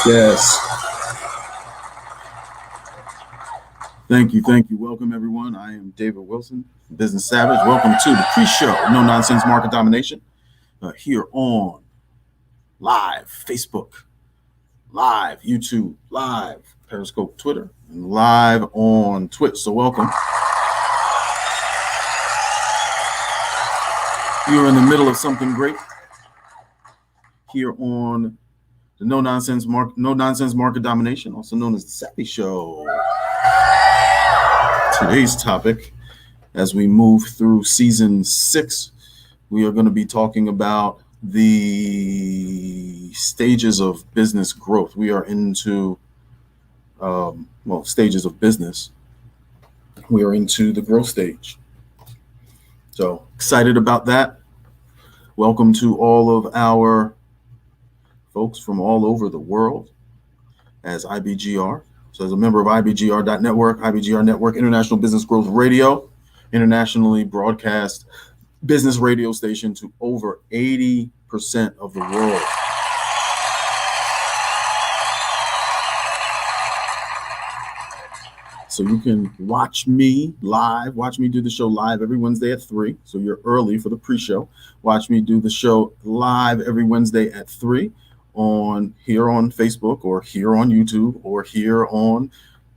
Yes. Thank you. Welcome, everyone. I am David Wilson, Business Savage. Welcome to the pre-show, No Nonsense Market Domination, here on live Facebook, live YouTube, live Periscope, Twitter, and live on Twitch. So welcome. You're in the middle of something great here on the No Nonsense Market Domination, also known as the Savvee Show. Today's topic, as we move through season 6, we are going to be talking about the stages of business growth. We are into, stages of business. We are into the growth stage. So excited about that. Welcome to all of our folks from all over the world as IBGR. So as a member of IBGR.Network, IBGR.Network, International Business Growth Radio, internationally broadcast business radio station to over 80% of the world. So you can watch me do the show live every Wednesday at 3. So you're early for the pre-show. Watch me do the show live every Wednesday at 3 here on Facebook, or here on YouTube, or here on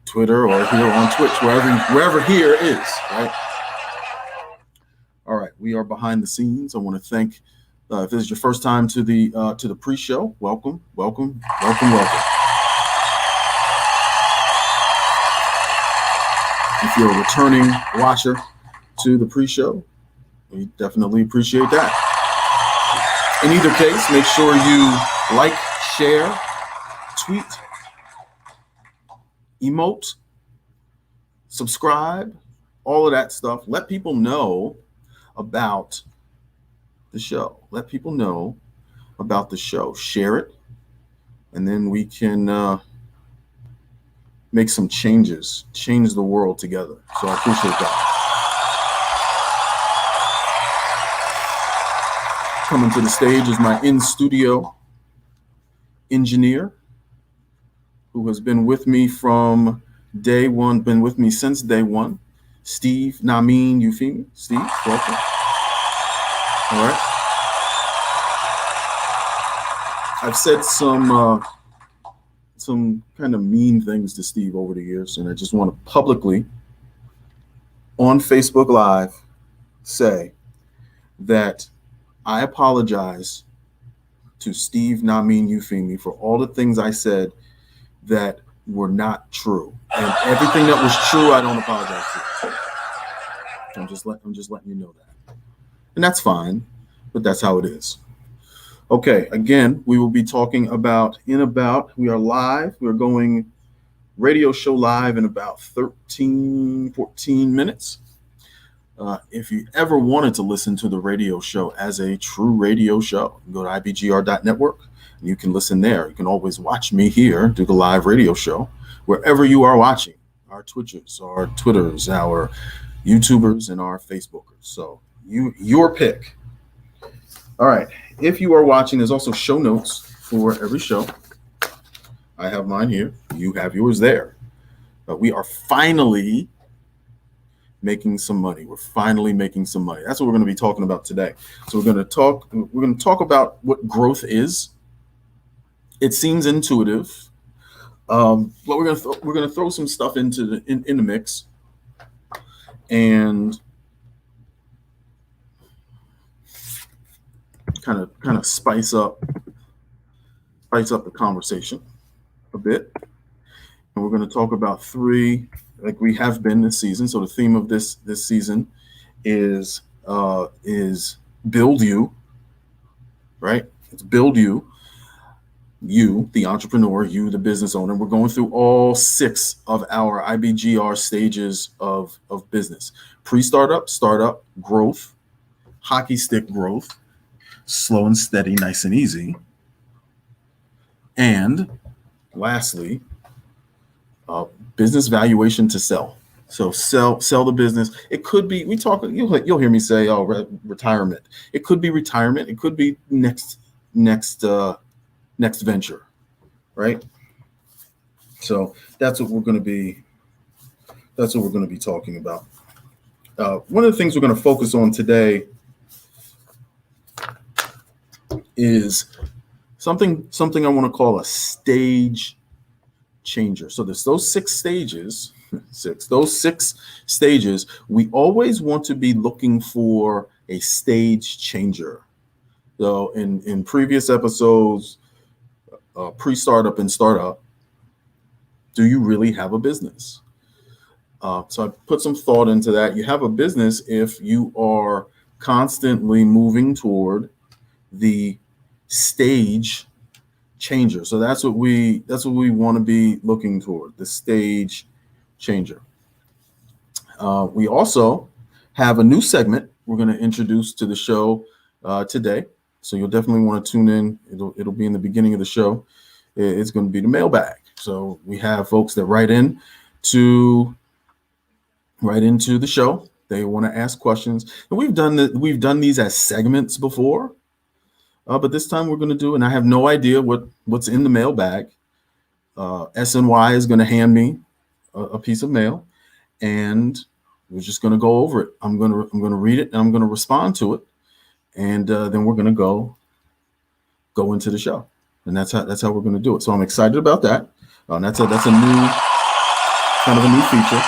Twitter, or here on Twitch, wherever here is, right? All right, we are behind the scenes. I want to thank, if this is your first time to the pre-show, welcome. If you're a returning watcher to the pre-show, we definitely appreciate that. In either case, make sure you like, share, tweet, emote, subscribe, all of that stuff. Let people know about the show. Share it, and then we can make some change the world together. So I appreciate that. Coming to the stage is my in-studio engineer, who has been with me from day one, since day one, Steve Namin Eufemi. Steve, welcome. All right. I've said some kind of mean things to Steve over the years, and I just want to publicly, on Facebook Live, say that I apologize to Steve Namin Eufemi for all the things I said that were not true, and everything that was true, I don't apologize for. I'm just letting you know that, and that's fine, but that's how it is. Okay, again, we will be talking about, we are live. We're going radio show live in about 14 minutes. If you ever wanted to listen to the radio show as a true radio show, go to IBGR.Network, and you can listen there. You can always watch me here do the live radio show wherever you are watching, our Twitchers, our Twitters, our YouTubers, and our Facebookers. So your pick. All right. If you are watching, there's also show notes for every show. I have mine here. You have yours there. But we are finally making some money. That's what we're going to be talking about today. So we're going to talk about what growth is. It seems intuitive, but we're going to throw some stuff into the mix, and kind of spice up the conversation a bit. And we're going to talk about 3, like we have been this season. So the theme of this season is build you, right? It's build you, the entrepreneur, you, the business owner. We're going through all 6 of our IBGR stages of business: pre-startup, startup, growth, hockey stick growth, slow and steady, nice and easy, and lastly, business valuation to sell. So sell the business. It could be, you'll hear me say, oh, retirement. It could be retirement. It could be next venture, right? So that's what we're going to be talking about. One of the things we're going to focus on today is something I want to call a stage changer. So there's those six stages. We always want to be looking for a stage changer. So in previous episodes, pre-startup and startup, do you really have a business? So I put some thought into that. You have a business if you are constantly moving toward the stage changer. So that's what we want to be looking toward, the stage changer. We also have a new segment we're going to introduce to the show today. So you'll definitely want to tune in. It'll be in the beginning of the show. It's going to be the mailbag. So we have folks that write into the show. They want to ask questions, and we've done these as segments before, but this time we're going to do. And I have no idea what's in the mailbag. SNY is going to hand me a piece of mail, and we're just going to go over it. I'm going to read it, and I'm going to respond to it, and then we're going to go into the show, and that's how we're going to do it. So I'm excited about that. That's a new kind of a new feature.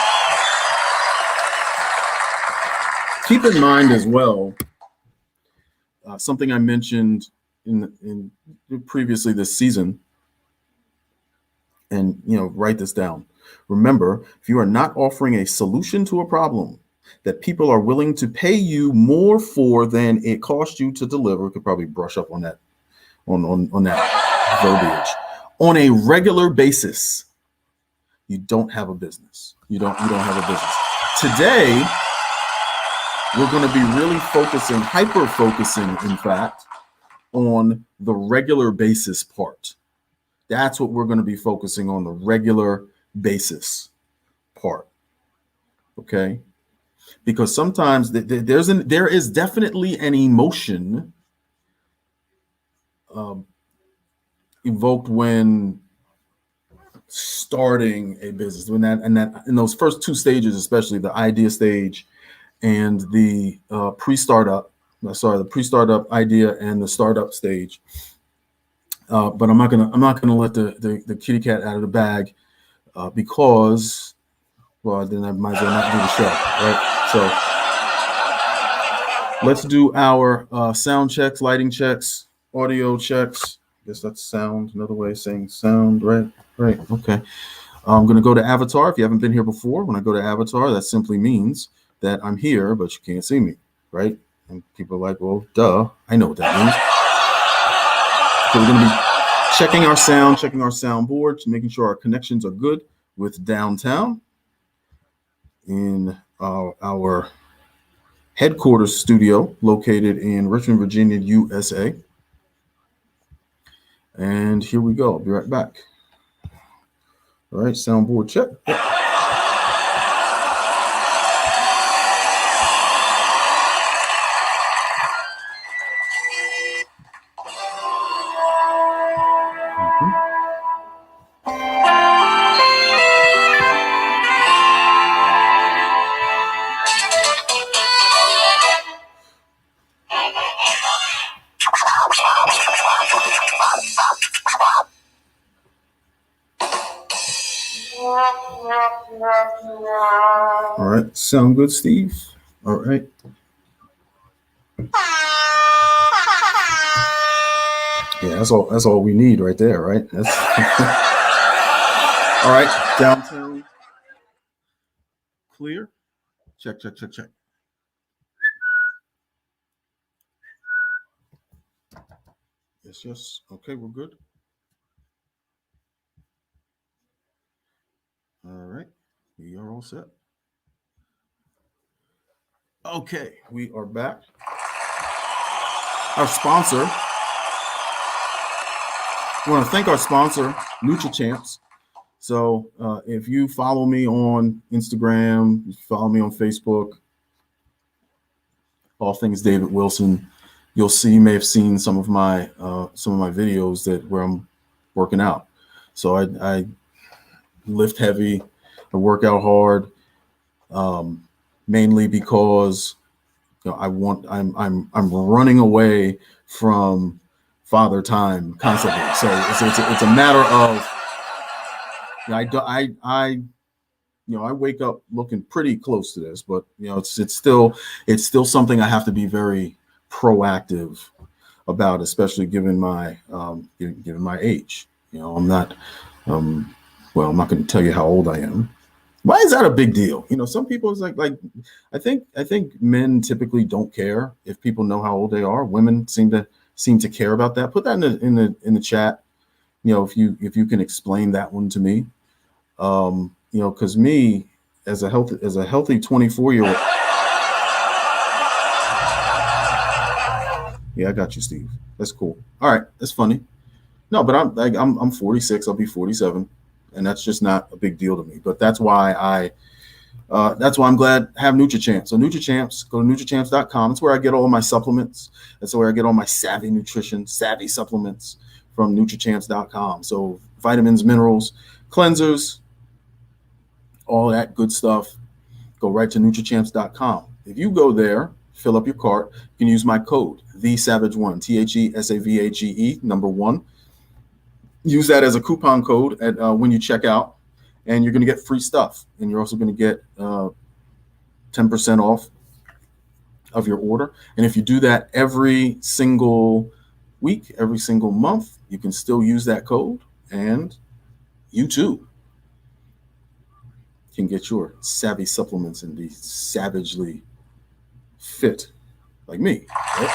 Keep in mind as well, something I mentioned in previously this season, and write this down. Remember, if you are not offering a solution to a problem that people are willing to pay you more for than it cost you to deliver, could probably brush up on that on that verbiage, on a regular basis, you don't have a business. You don't have a business. Today, we're going to be really hyper focusing, in fact, on the regular basis part. That's what we're going to be focusing on, the regular basis part. Okay? Because sometimes there is definitely an emotion evoked when starting a business, in those first two stages, especially the idea stage and the pre-startup idea and the startup stage. But I'm not gonna let the kitty cat out of the bag because, well, then I might as well not do the show, right? So let's do our sound checks, lighting checks, audio checks. I guess that's sound. Another way of saying sound, right? Right. Okay. I'm gonna go to avatar. If you haven't been here before, when I go to avatar, that simply means that I'm here, but you can't see me, right? And people are like, well, duh, I know what that means. So we're going to be checking our sound boards, making sure our connections are good with downtown in our headquarters studio located in Richmond, Virginia, USA. And here we go. I'll be right back. All right, soundboard check. All right, sound good, Steve? All right. Yeah, that's all we need right there, right? That's all right, downtown clear. Check. Yes. Okay, we're good. All right, we are all set. Okay, we are back. Our sponsor. I want to thank our sponsor, NutriChamps. So if you follow me on Instagram, you follow me on Facebook, all things David Wilson, you'll see, you may have seen some of my videos that where I'm working out. So I lift heavy, I work out hard, mainly because I'm running away from father time constantly. So it's a matter of, I wake up looking pretty close to this, but it's still something I have to be very proactive about, especially given my age. I'm not well, I'm not going to tell you how old I am. Why is that a big deal? Some people is like I think men typically don't care if people know how old they are. Women seem to care about that. Put that in the chat. If you can explain that one to me. Because me as a healthy 24-year-old. Yeah, I got you, Steve. That's cool. All right, that's funny. No, but I'm 46. I'll be 47, and that's just not a big deal to me. But that's why I'm glad I have NutriChamps. So NutriChamps, go to NutriChamps.com. That's where I get all my supplements. That's where I get all my Savvy Nutrition, Savvy supplements from NutriChamps.com. So vitamins, minerals, cleansers, all that good stuff. Go right to NutriChamps.com. If you go there, fill up your cart, you can use my code, TheSavage1, TheSavage, number 1. Use that as a coupon code at when you check out, and you're going to get free stuff. And you're also going to get 10% off of your order. And if you do that every single week, every single month, you can still use that code, and you too can get your savvy supplements and be savagely fit like me. Right?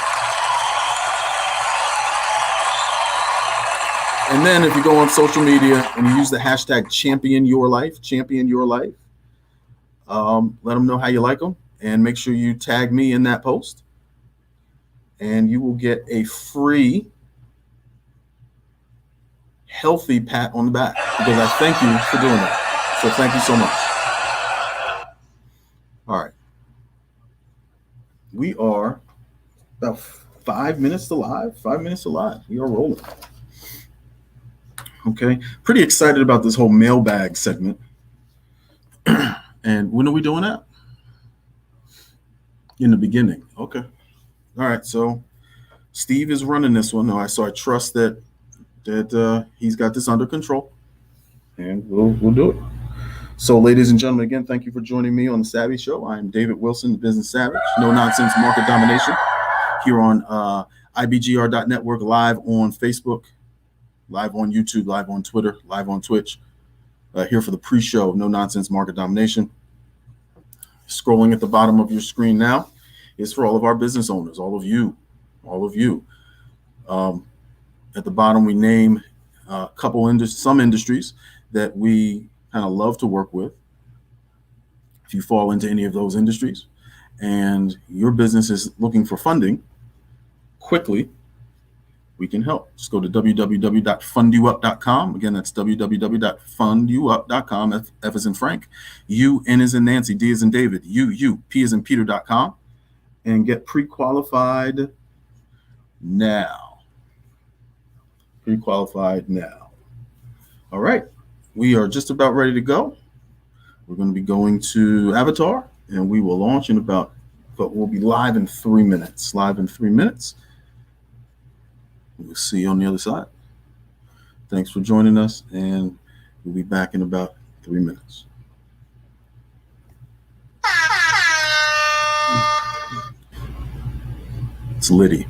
And then if you go on social media and you use the hashtag champion your life, let them know how you like them, and make sure you tag me in that post, and you will get a free healthy pat on the back, because I thank you for doing that. So thank you so much. All right. We are about 5 minutes to live. 5 minutes to live. We are rolling. Okay. Pretty excited about this whole mailbag segment. And when are we doing that? In the beginning. Okay. All right. So Steve is running this one. So I trust that he's got this under control, and we'll do it. So, ladies and gentlemen, again, thank you for joining me on the Savvy Show. I am David Wilson, the Business Savage, no nonsense market domination, here on IBGR.Network, live on Facebook, live on YouTube, live on Twitter, live on Twitch. Here for the pre-show, no nonsense market domination. Scrolling at the bottom of your screen now is for all of our business owners, all of you. At the bottom, we name some industries that we kind of love to work with. If you fall into any of those industries and your business is looking for funding quickly, we can help. Just go to www.fundyouup.com. Again, that's www.fundyouup.com. F as in Frank, U, N as in Nancy, D as in David, U, P as in Peter.com, and get pre-qualified now. Pre-qualified now. All right. We are just about ready to go. We're going to be going to Avatar, and we will launch but we'll be live in 3 minutes. We'll see you on the other side. Thanks for joining us, and we'll be back in about 3 minutes. It's Liddy.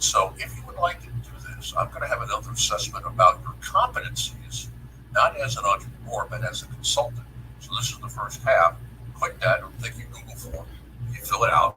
So if you would like to do this, I'm going to have another assessment about your competencies, not as an entrepreneur, but as a consultant. So this is the first half. Click that, or take your Google form. You fill it out.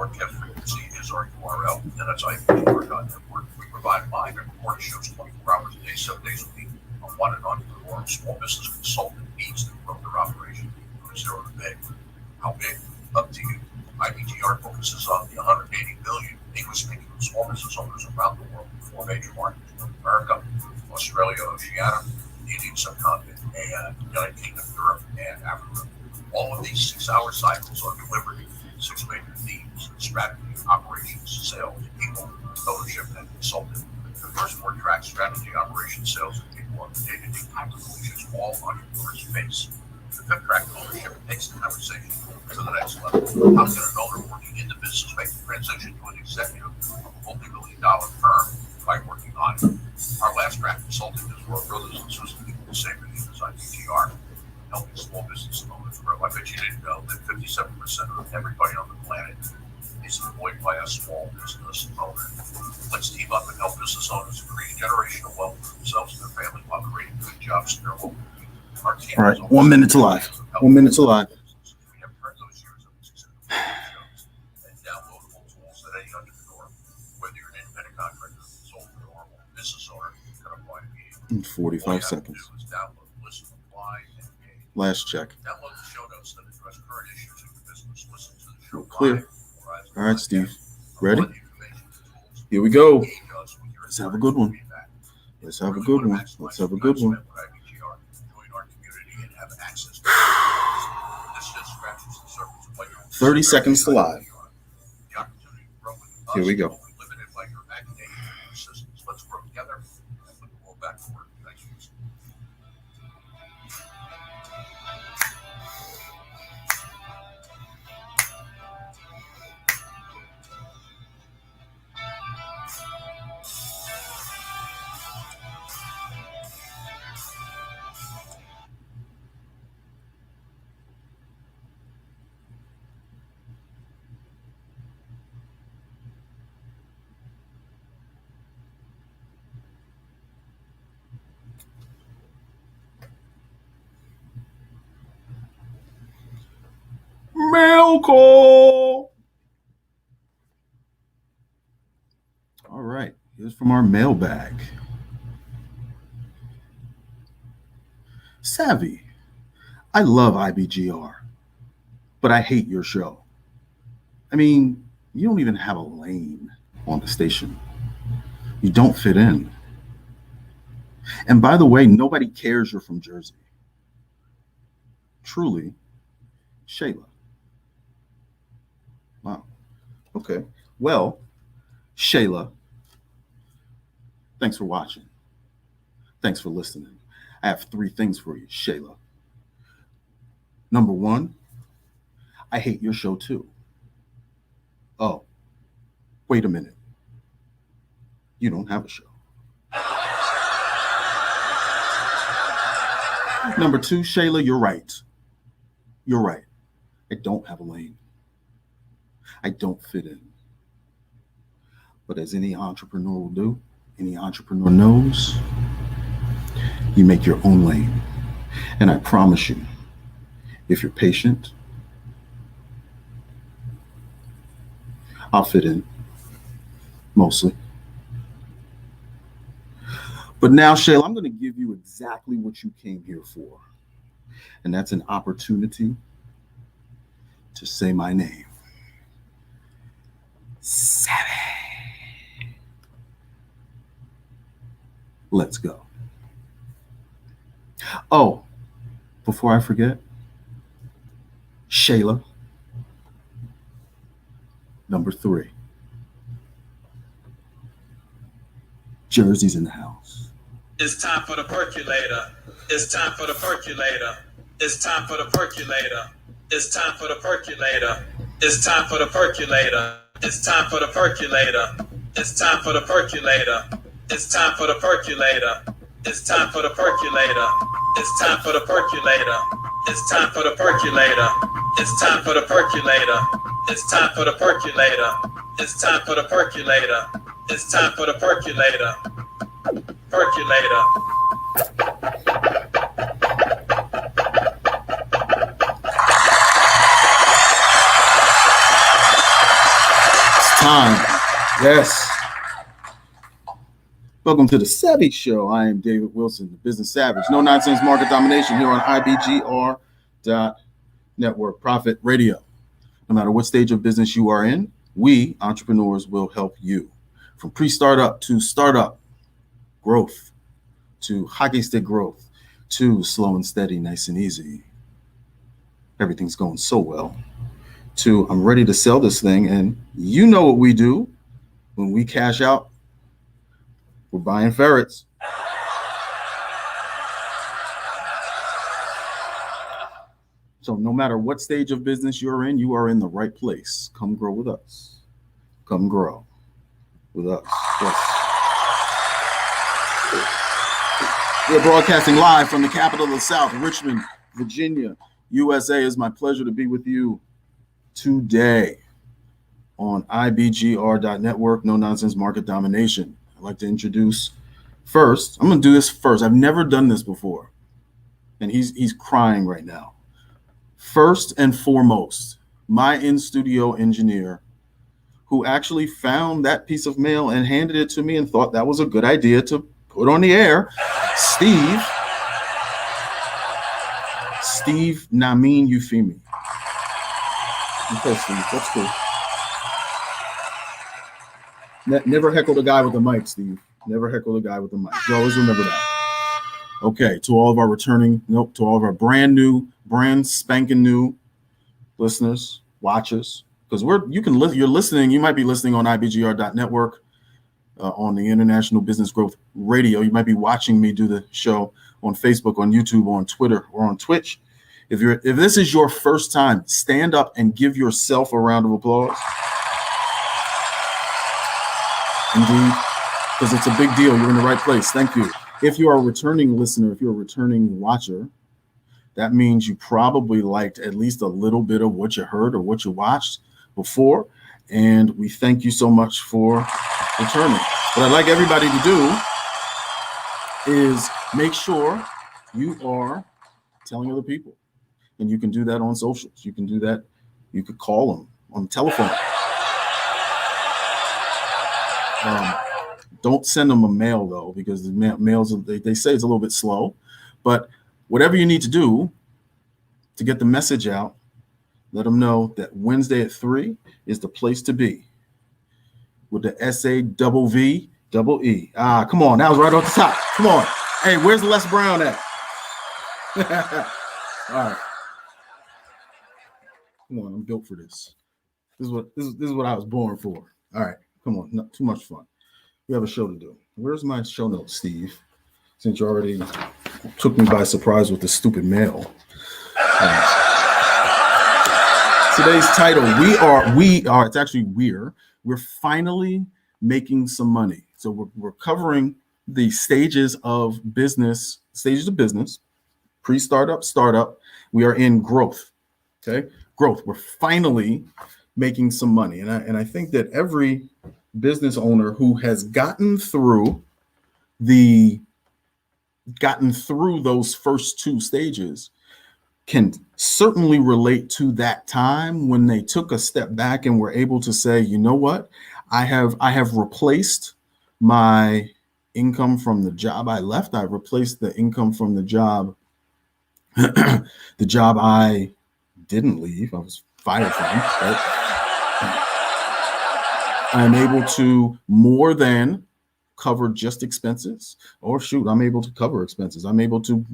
broadcast frequency is our URL, and that's IBGR.Network. We provide live and recorded shows 24 hours a day, 7 days a week, on one and entrepreneur, small business consultant needs to grow their operation from zero to big. How big? Up to you. IBGR focuses on the 180 million English-speaking small business owners around the world in 4 major markets: North America, Australia, Oceania, the Indian subcontinent, and United Kingdom, Europe, and Africa. All of these 6-hour cycles are delivered in 6 major themes: strategy, operations, sales, people, ownership, and consulting. The first 4 tracks: strategy, operations, sales, and people, are the day-to-day tactical issues all entrepreneurs face. The 5th track, ownership, takes the conversation to the next level. How can an owner working in the business make the transition to an executive of a multi-million-dollar firm by working on it? Our last track, consulting, is for brothers and sisters with the same vision as IBGR, helping small business owners grow. I bet you didn't know that 57% of everybody on the planet is employed by a small business owner. Let's team up and help business owners create generational wealth for themselves and their family while creating good jobs in their home. Our team All right, 1 minute to live. 1 minute to live. We have turned those years into successful shows and downloadable tools that any entrepreneur, whether you're an independent contractor, consultant, or a business owner, can apply immediately. 45 seconds. Do is download, listen, apply, and engage. Last check. Download the show notes that address current issues in your business. Listen to the show Clear. live, or as a All right, Steve. podcast. Ready? Apply the information to tools. Here we go. Engage us with your Let's have a good one. feedback. Let's have a good one. Let's have a good one. Join our community and have access to this just scratches the surface of what you're 30 seconds to live. The opportunity to grow with us Here we go. will be limited by your imagination and persistence. Let's grow together and put the world back to work. Thanks for listening. Mail call. All right, here's from our mailbag. Savvy, I love IBGR, but I hate your show. I mean, you don't even have a lane on the station. You don't fit in. And by the way, nobody cares you're from Jersey. Truly, Shayla. Wow. Okay. Well, Shayla, thanks for watching. Thanks for listening. I have 3 things for you, Shayla. Number 1, I hate your show too. Oh, wait a minute. You don't have a show. Number 2, Shayla, you're right. You're right. I don't have a lane. I don't fit in. But as any entrepreneur will do, any entrepreneur knows, you make your own lane. And I promise you, if you're patient, I'll fit in, mostly. But now, Shayla, I'm going to give you exactly what you came here for. And that's an opportunity to say my name. Savvy. Let's go. Oh, before I forget, Shayla, number 3. Jersey's in the house. It's time for the percolator. It's time for the percolator. It's time for the percolator. It's time for the percolator. It's time for the percolator. It's time for the percolator. It's time for the percolator. It's time for the percolator. It's time for the percolator. It's time for the percolator. It's time for the percolator. It's time for the percolator. It's time for the percolator. It's time for the percolator. It's time for the percolator. Percolator. time. Yes. Welcome to the Savvy Show. I am David Wilson, the Business Savage. No nonsense market domination here on IBGR.Network, Profit Radio. No matter what stage of business you are in, we entrepreneurs will help you. From pre-startup to startup growth, to hockey stick growth, to slow and steady, nice and easy. Everything's going so well. To I'm ready to sell this thing, and you know what we do when we cash out. We're buying ferrets. So no matter what stage of business you're in, you are in the right place. Come grow with us. Come grow with us. Yes. We're broadcasting live from the capital of the South, Richmond, Virginia, USA. It's my pleasure to be with you today on IBGR.Network, No Nonsense Market Domination. I'd like to introduce first, I'm going to do this first. I've never done this before, and he's crying right now. First and foremost, my in-studio engineer who actually found that piece of mail and handed it to me and thought that was a good idea to put on the air, Steve Namin Euphemi. Okay, Steve, that's cool. Never heckled a guy with a mic, Steve. Never heckled a guy with a mic. You always remember that. Okay, to all of our brand spanking new listeners, watchers, because you're listening. You might be listening on IBGR.Network, on the International Business Growth Radio. You might be watching me do the show on Facebook, on YouTube, on Twitter, or on Twitch. If this is your first time, stand up and give yourself a round of applause. Indeed, because it's a big deal. You're in the right place. Thank you. If you are a returning listener, if you're a returning watcher, that means you probably liked at least a little bit of what you heard or what you watched before. And we thank you so much for returning. What I'd like everybody to do is make sure you are telling other people. And you can do that on socials. You can do that. You could call them on the telephone. Don't send them a mail, though, because the mails, they say it's a little bit slow. But whatever you need to do to get the message out, let them know that Wednesday at 3 is the place to be with the SAVVEE. Come on. That was right off the top. Come on. Hey, where's Les Brown at? All right. Come on. I'm built for this. This is what I was born for. All right. Come on. Not too much fun. We have a show to do. Where's my show notes, Steve? Since you already took me by surprise with the stupid mail. Today's title, we're finally making some money. So we're covering the stages of business, pre-startup, startup. We are in growth. Okay. Growth. We're finally making some money. And I think that every business owner who has gotten through those first two stages can certainly relate to that time when they took a step back and were able to say, you know what, I have replaced my income from the job I left. I've replaced the income from the job the job I didn't leave. I was fired from, right? I'm able to more than cover just expenses, or shoot, I'm able to cover expenses. I'm able to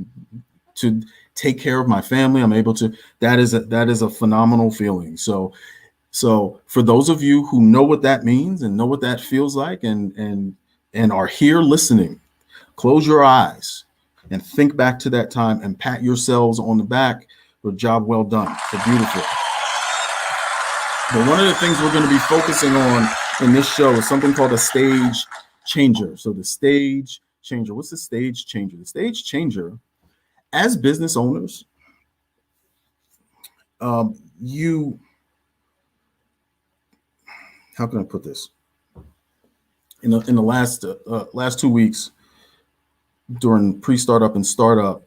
take care of my family. I'm able to, that is a phenomenal feeling. So for those of you who know what that means and know what that feels like and are here listening, close your eyes and think back to that time and pat yourselves on the back for a job well done. So beautiful. But one of the things we're going to be focusing on in this show is something called a stage changer. So the stage changer, what's the stage changer? The stage changer, as business owners, how can I put this? In the last 2 weeks during pre-startup and startup,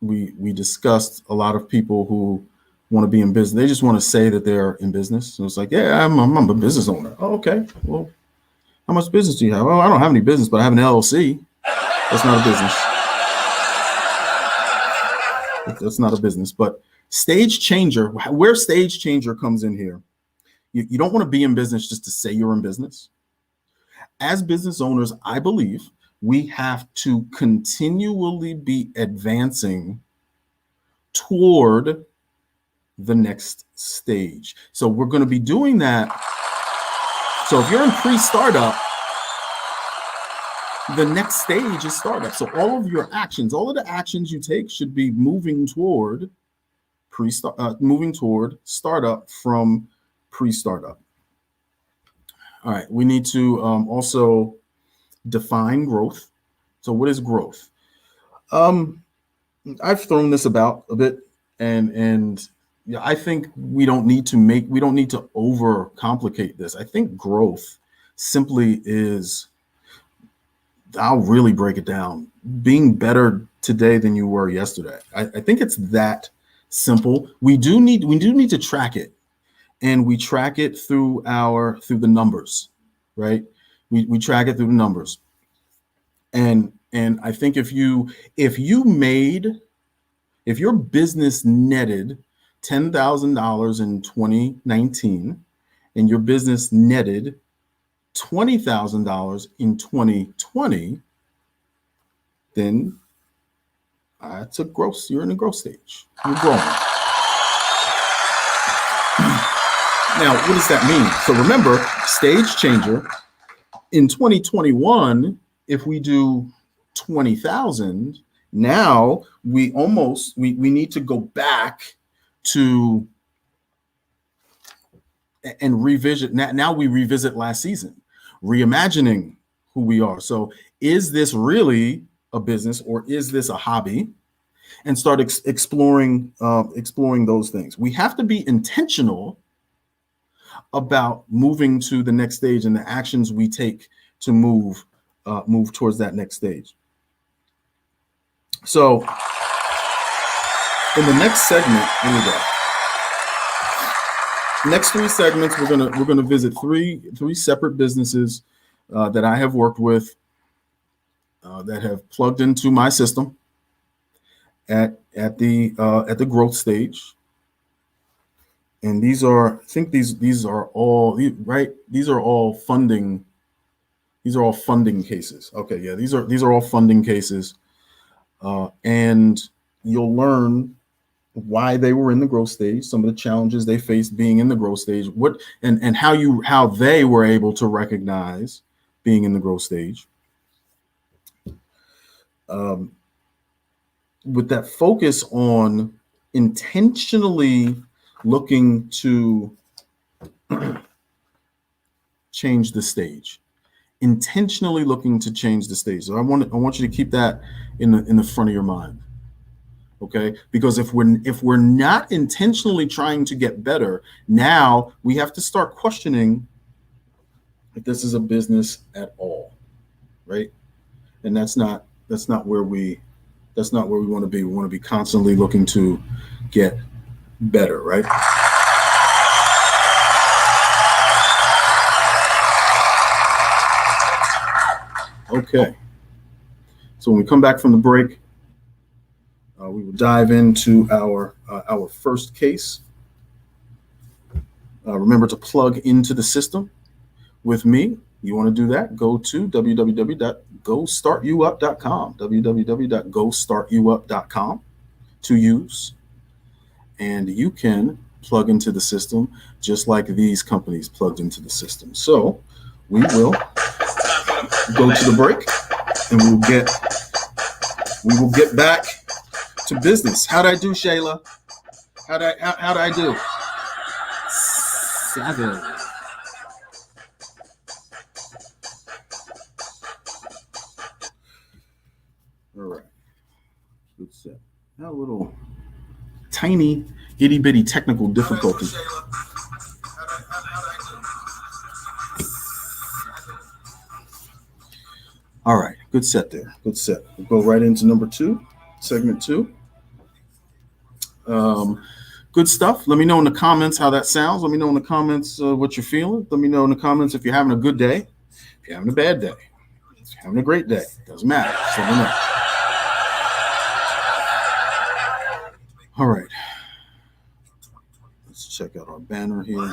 we discussed a lot of people who want to be in business. They just want to say that they're in business. So it's like, yeah, I'm a business owner. Oh, okay. Well, how much business do you have? Oh, I don't have any business, but I have an LLC. That's not a business. That's not a business. But stage changer, where stage changer comes in here, you don't want to be in business just to say you're in business. As business owners, I believe we have to continually be advancing toward the next stage. So we're going to be doing that. So if you're in pre-startup, the next stage is startup. So all of your actions, all of the actions you take should be moving toward startup from pre-startup. All right, we need to also define growth. So what is growth? I've thrown this about a bit, and yeah, I think we don't need to overcomplicate this. I think growth simply is, I'll really break it down, being better today than you were yesterday. I think it's that simple. We do need to track it, and we track it through the numbers, right? We track it through the numbers. And I think if your business netted $10,000 in 2019 and your business netted $20,000 in 2020, then it's a growth. You're in a growth stage. You're growing. Now, what does that mean? So remember, stage changer in 2021, if we do 20,000, now we need to go back to and revisit. Now we revisit last season, reimagining who we are. So is this really a business or is this a hobby? And start exploring those things. We have to be intentional about moving to the next stage and the actions we take to move towards that next stage. So in the next segment, here we go. Next 3 segments, we're gonna visit three separate businesses that I have worked with that have plugged into my system at the growth stage. And these are all funding. These are all funding cases. Okay, yeah, these are all funding cases, and you'll learn why they were in the growth stage, some of the challenges they faced being in the growth stage, and how they were able to recognize being in the growth stage. With that focus on intentionally looking to change the stage. Intentionally looking to change the stage. So I want you to keep that in the front of your mind. Okay? Because if we're not intentionally trying to get better, now we have to start questioning if this is a business at all. Right? And that's not where we want to be. We want to be constantly looking to get better, right? Okay. So when we come back from the break, we will dive into our first case. Remember to plug into the system with me. You want to do that? Go to www.gostartyouup.com, www.gostartyouup.com to use. And you can plug into the system just like these companies plugged into the system. So we will go to the break and we will get back to business. How'd I do, Shayla? How'd I do? 7. All right. Good set. Now a little tiny itty bitty technical difficulty. All right, good set there. Good set. We'll go right into number 2, segment 2. Good stuff. Let me know in the comments how that sounds. Let me know in the comments what you're feeling. Let me know in the comments if you're having a good day, if you're having a bad day, if you're having a great day. Doesn't matter. Just let me know. All right. Let's check out our banner here.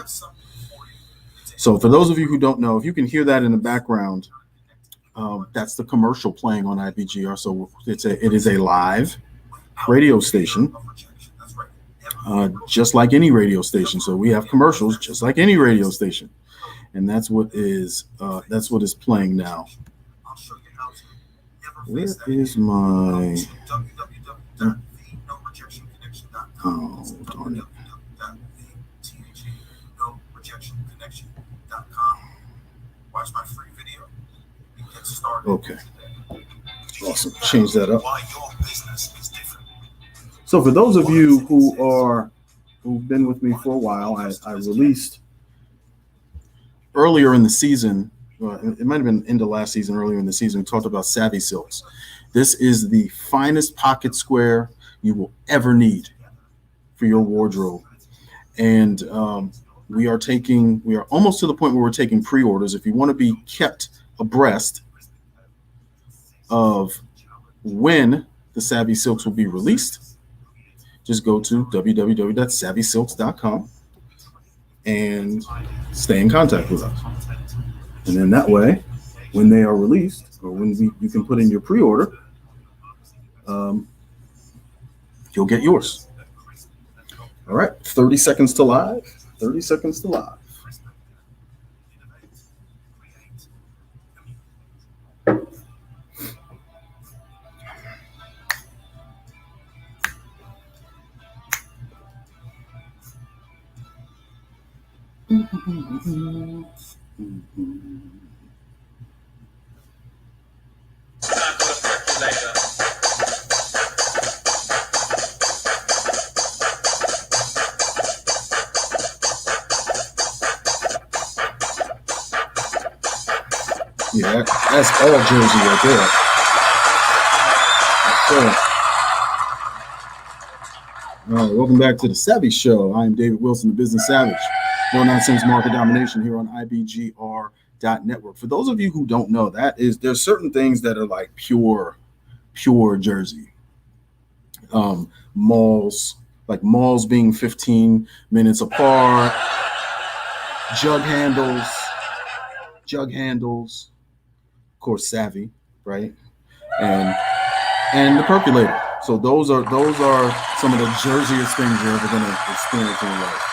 So for those of you who don't know, if you can hear that in the background, that's the commercial playing on IBGR. So it is a live radio station, just like any radio station. So we have commercials just like any radio station, and that's what is playing now. Where is my? Oh, darn it. Watch my free video. Okay. Awesome. Change that up. So for those of you who've been with me for a while, I released earlier in the season, it might have been into last season, earlier in the season, we talked about Savvy Silks. This is the finest pocket square you will ever need for your wardrobe. And we are almost to the point where we're taking pre-orders. If you want to be kept abreast of when the Savvy Silks will be released, just go to www.savvysilks.com and stay in contact with us. And then that way, when they are released, or when you can put in your pre-order, you'll get yours. All right, 30 seconds to live. 30 seconds to live. Yeah, that's all Jersey right there. All right, welcome back to the Savvy Show. I am David Wilson, the Business Savage. No nonsense market domination here on IBGR.Network. For those of you who don't know, there's certain things that are like pure Jersey. Malls being 15 minutes apart, jug handles. Of course, Savvy, right? And the percolator. So those are some of the Jerseyest things you're ever going to experience in your life.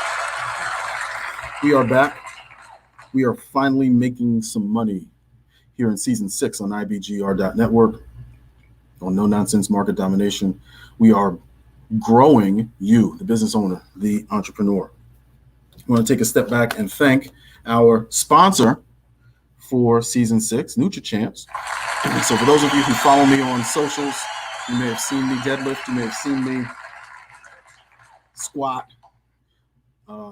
We are back. We are finally making some money here in season 6 on IBGR.Network on No Nonsense Market Domination. We are growing you, the business owner, the entrepreneur. I want to take a step back and thank our sponsor for season 6, NutriChamps. So for those of you who follow me on socials, you may have seen me deadlift, you may have seen me squat,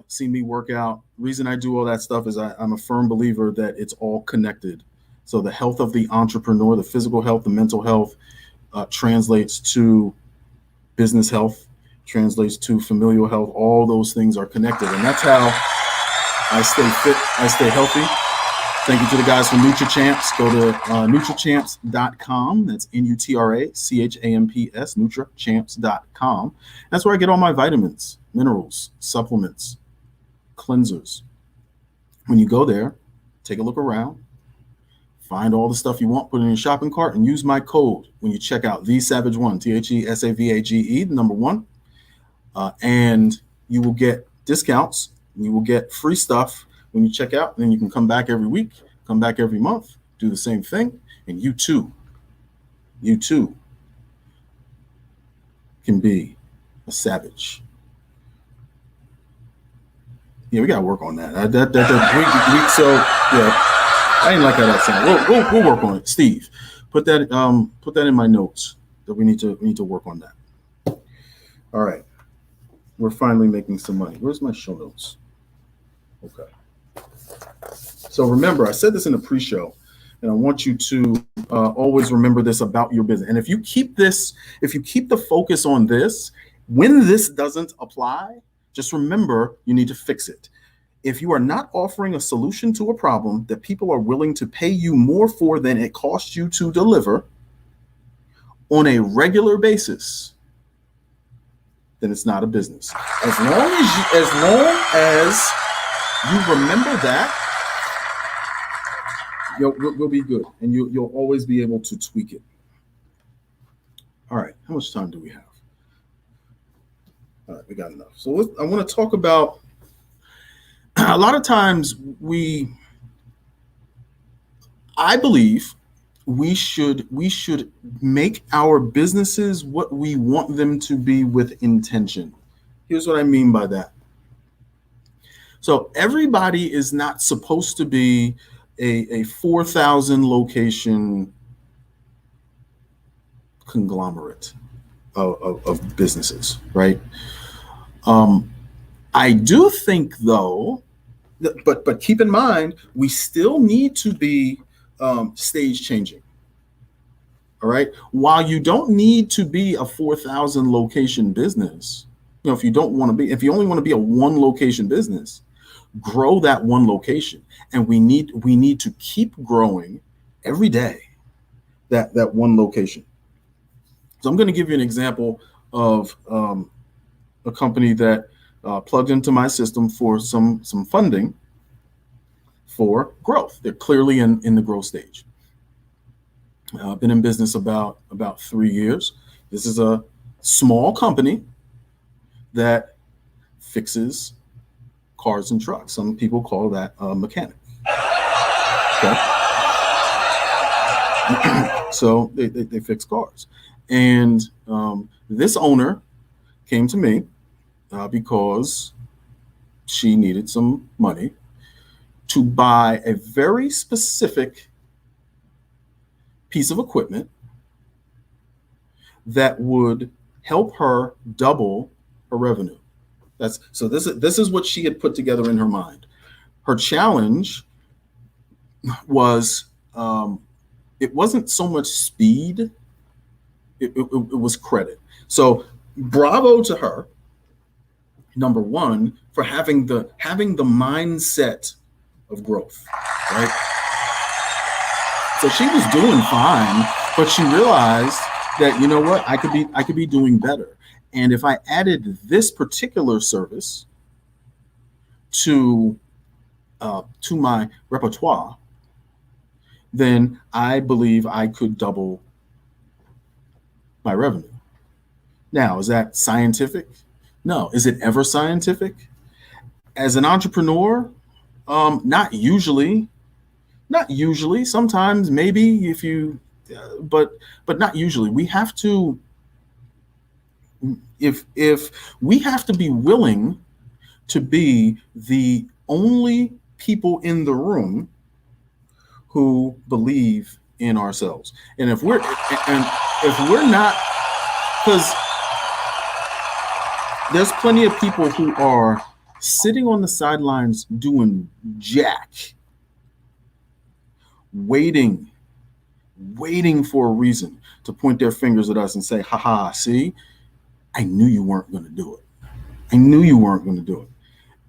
seen me work out. Reason I do all that stuff is I'm a firm believer that it's all connected. So the health of the entrepreneur, the physical health, the mental health, translates to business health, translates to familial health. All those things are connected. And that's how I stay fit, I stay healthy. Thank you to the guys from NutriChamps. Go to nutrichamps.com. That's NutraChamps, nutrichamps.com. That's where I get all my vitamins, minerals, supplements, cleansers. When you go there, take a look around, find all the stuff you want, put it in your shopping cart, and use my code when you check out TheSavage1, TheSavage, the number 1. And you will get discounts. You will get free stuff when you check out. And then you can come back every week, come back every month, do the same thing. And you too can be a savage. Yeah, we got to work on that. So yeah, I didn't like how that sounded. We'll work on it. Steve, put that in my notes that we need to work on that. All right, we're finally making some money. Where's my show notes? Okay. So remember, I said this in a pre-show, and I want you to always remember this about your business. And if you keep the focus on this, when this doesn't apply, Just remember, you need to fix it. If you are not offering a solution to a problem that people are willing to pay you more for than it costs you to deliver on a regular basis, then it's not a business. As long as you remember that, we'll be good, and you'll always be able to tweak it. All right, how much time do we have? All right, we got enough. So I want to talk about, a lot of times I believe we should make our businesses what we want them to be with intention. Here's what I mean by that. So everybody is not supposed to be a 4,000 location conglomerate of businesses, right? I do think, though, but keep in mind, we still need to be stage changing. All right. While you don't need to be a 4,000 location business, if you only want to be a one location business, grow that one location. And we need to keep growing every day that one location. So I'm going to give you an example of a company that plugged into my system for some funding for growth. They're clearly in the growth stage. I've been in business about 3 years. This is a small company that fixes cars and trucks. Some people call that a mechanic. Okay. So they fix cars. And this owner came to me because she needed some money to buy a very specific piece of equipment that would help her double her revenue. This is what she had put together in her mind. Her challenge was it wasn't so much speed, it was credit. So bravo to her, number one, for having the mindset of growth, right? So she was doing fine, but she realized that, you know what, I could be doing better. And if I added this particular service to my repertoire, then I believe I could double my revenue. Now, is that scientific? No. Is it ever scientific? As an entrepreneur, not usually. Not usually. Sometimes maybe if you, but not usually. We have to, if we have to be willing to be the only people in the room who believe in ourselves. And if we're not, because there's plenty of people who are sitting on the sidelines doing jack, waiting for a reason to point their fingers at us and say, haha, see, I knew you weren't going to do it. I knew you weren't going to do it.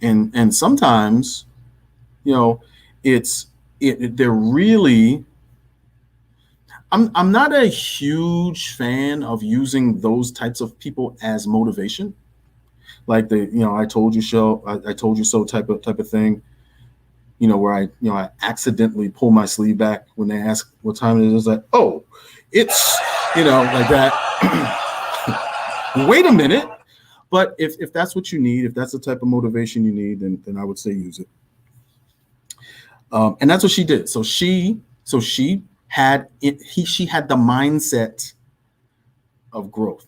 And sometimes, they're really, I'm not a huge fan of using those types of people as motivation. Like I told you so, I told you so type of thing, where I accidentally pull my sleeve back when they ask what time it is. Like, oh, it's, like that. Wait a minute. But if that's what you need, if that's the type of motivation you need, then I would say use it. And that's what she did. So she had the mindset of growth,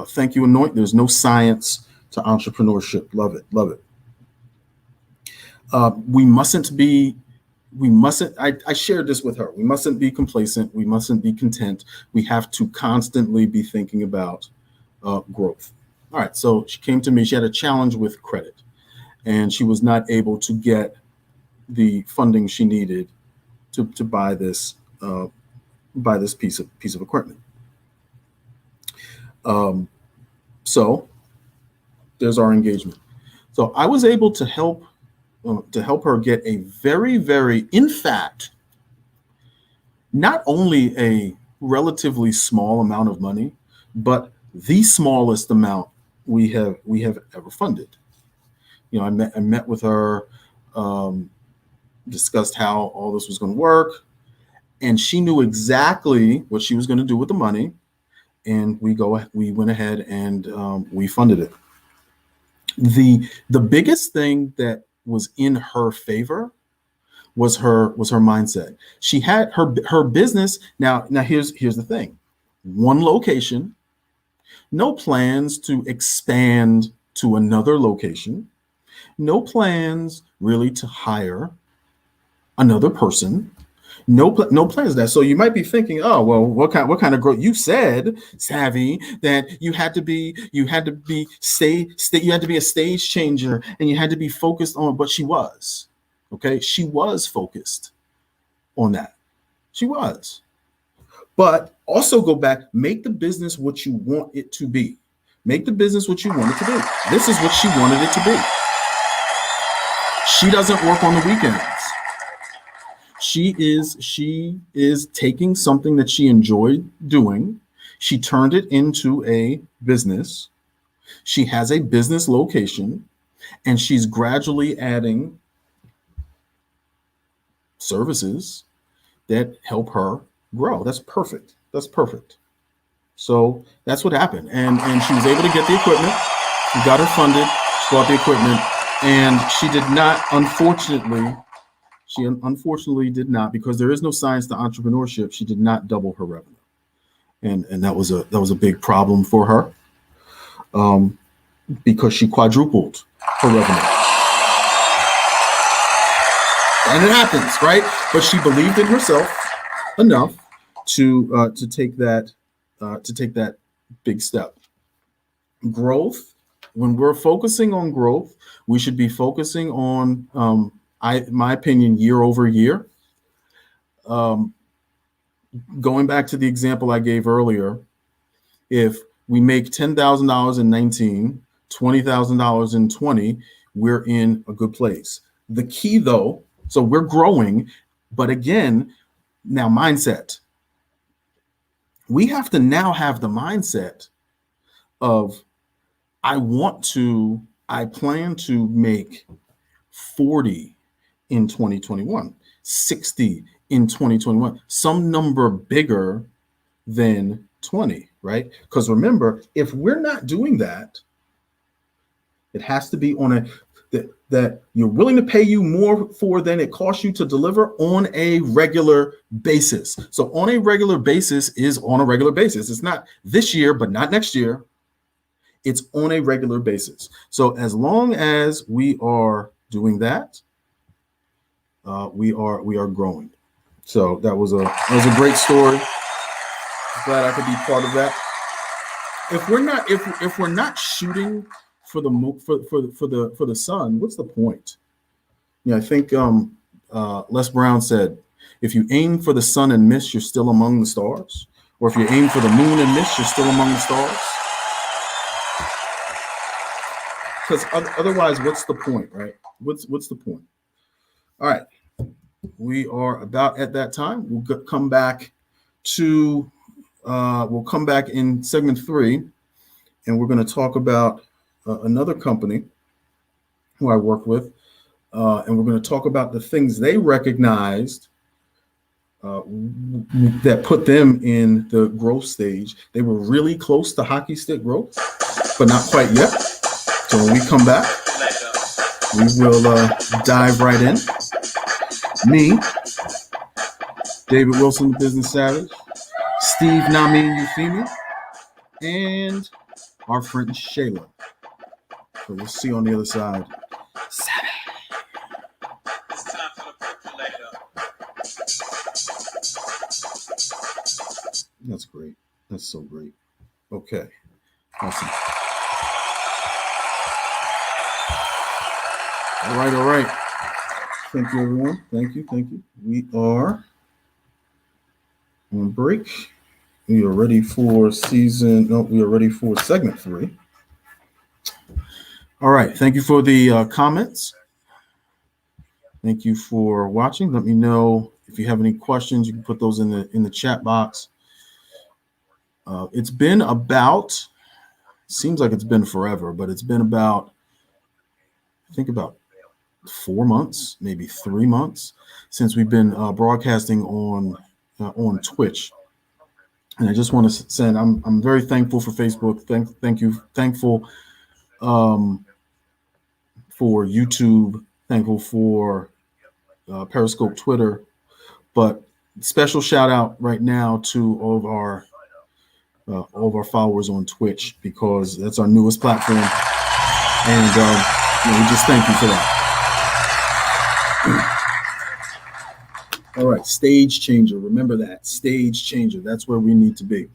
Thank you, Anoint. There's no science to entrepreneurship. Love it. I shared this with her. We mustn't be complacent. We mustn't be content. We have to constantly be thinking about growth. All right. So she came to me. She had a challenge with credit, and she was not able to get the funding she needed to buy this piece of equipment. So There's our engagement. So I was able to help her get a very, very, in fact, not only a relatively small amount of money, but the smallest amount we have ever funded. You know, I met with her, discussed how all this was going to work, and she knew exactly what she was going to do with the money. And we went ahead and we funded it. The biggest thing that was in her favor was her mindset. She had her business. Now here's the thing. One location, no plans to expand to another location, no plans really to hire another person. No plans of that. So you might be thinking, oh well, what kind of growth? You said, Savvy, that you had to be a stage changer, and you had to be focused on. But she was, okay. She was focused on that. She was. But also go back, make the business what you want it to be. Make the business what you want it to be. This is what she wanted it to be. She doesn't work on the weekends. She is taking something that she enjoyed doing. She turned it into a business. She has a business location, and she's gradually adding services that help her grow. That's perfect. That's perfect. So that's what happened. And she was able to get the equipment. We got her funded. She bought the equipment, and she did not, unfortunately, did not, because there is no science to entrepreneurship. She did not double her revenue, and that was a big problem for her, because she quadrupled her revenue, and it happens, right? But she believed in herself enough to take that big step. Growth. When we're focusing on growth, we should be focusing on, my opinion, year over year. Going back to the example I gave earlier, if we make $10,000 in 19, $20,000 in 20, we're in a good place. The key, though, so we're growing, but again, now mindset. We have to now have the mindset of, I plan to make 40 in 2021, 60 in 2021, some number bigger than 20, right? Because remember, if we're not doing that, it has to be on that you're willing to pay you more for than it costs you to deliver on a regular basis. So on a regular basis is on a regular basis. It's not this year, but not next year. It's on a regular basis. So as long as we are doing that, we are growing. So that was a great story. Glad I could be part of that. If we're not shooting for the sun, what's the point? Yeah, I think Les Brown said, if you aim for the sun and miss, you're still among the stars. Or if you aim for the moon and miss, you're still among the stars. Because otherwise, what's the point, right? What's the point? All right, we are about at that time. We'll come back in segment 3, and we're going to talk about another company who I work with, and we're going to talk about the things they recognized that put them in the growth stage. They were really close to hockey stick growth, but not quite yet. So when we come back, we will dive right in. Me, David Wilson, the Business Savage, Steve Namin Euphemi, and our friend Shayla. So we'll see you on the other side. Savvy. It's time for the percolator. That's great. That's so great. Okay. Awesome. All right. Thank you, everyone. Thank you. We are on break. We are ready for segment 3. All right. Thank you for the comments. Thank you for watching. Let me know if you have any questions. You can put those in the chat box. It's been about, seems like it's been forever, but it's been about, I think about 4 months, maybe 3 months since we've been broadcasting on Twitch. And I just want to say I'm very thankful for Facebook. Thankful for YouTube. Thankful for Periscope, Twitter. But special shout out right now to all of our followers on Twitch, because that's our newest platform, and we just thank you for that. All right, stage changer. Remember that, stage changer. That's where we need to be.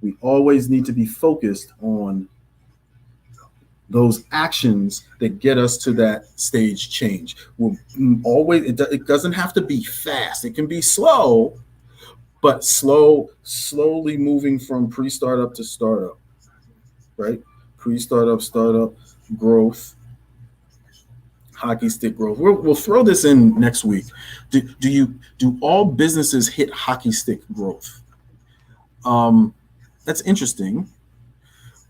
We always need to be focused on those actions that get us to that stage change. We'll always, it doesn't have to be fast. It can be slow, but slowly moving from pre-startup to startup, right? Pre-startup, startup, growth, hockey stick growth. We'll throw this in next week. Do all businesses hit hockey stick growth? That's interesting.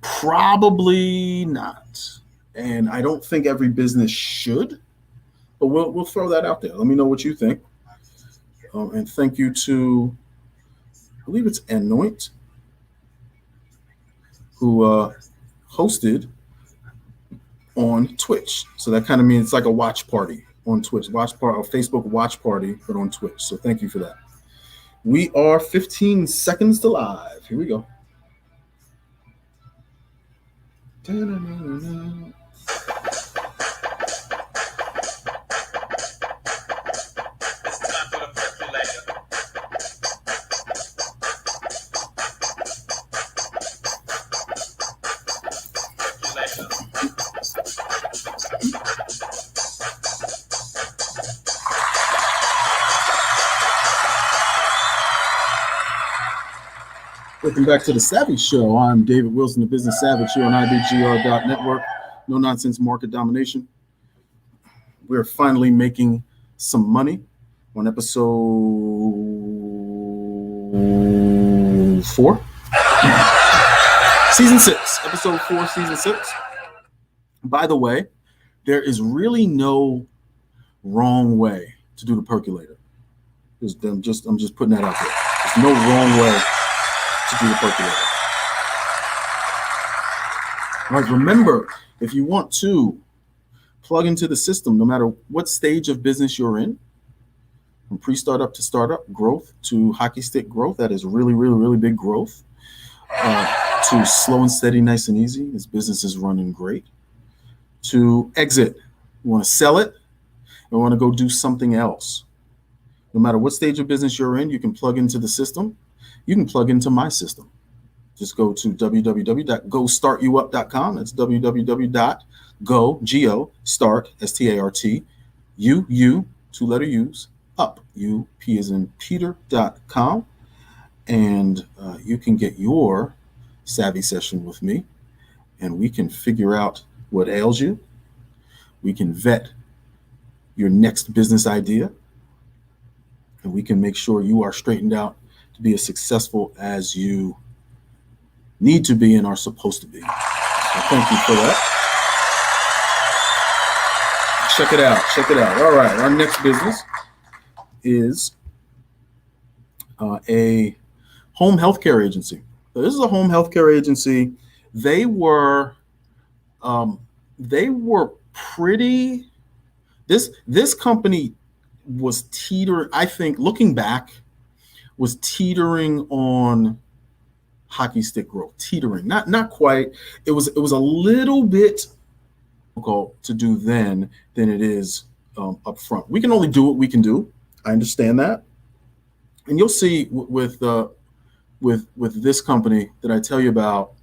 Probably not. And I don't think every business should, but we'll throw that out there. Let me know what you think. And thank you to, I believe it's Anoint, who hosted on Twitch. So that kind of means it's like a watch party on Twitch, Facebook watch party, but on Twitch. So thank you for that. We are 15 seconds to live. Here we go. Welcome back to the Savvy Show. I'm David Wilson, the Business Savage here on IBGR.Network. No nonsense market domination. We're finally making some money on episode 4, season 6, episode 4, season 6. By the way, there is really no wrong way to do the percolator. I'm just putting that out there. There's no wrong way to do the percolator. All right, remember, if you want to plug into the system, no matter what stage of business you're in, from pre-startup to startup, growth to hockey stick growth, that is really, really, really big growth, to slow and steady, nice and easy, this business is running great, to exit, you want to sell it, you want to go do something else. No matter what stage of business you're in, you can plug into the system. You can plug into my system. Just go to www.gostartyouup.com. That's www.go, start, U, 2-letter U's, up, U, P as in Peter.com. And you can get your Savvy session with me, and we can figure out what ails you. We can vet your next business idea, and we can make sure you are straightened out to be as successful as you need to be and are supposed to be. So thank you for that. Check it out. All right, our next business is a home healthcare agency. So this is a home healthcare agency. They were pretty. This company was teetering. I think looking back, was teetering on hockey stick growth. Teetering, not quite. It was a little bit difficult to do then than it is up front. We can only do what we can do. I understand that, and you'll see with this company that I tell you about.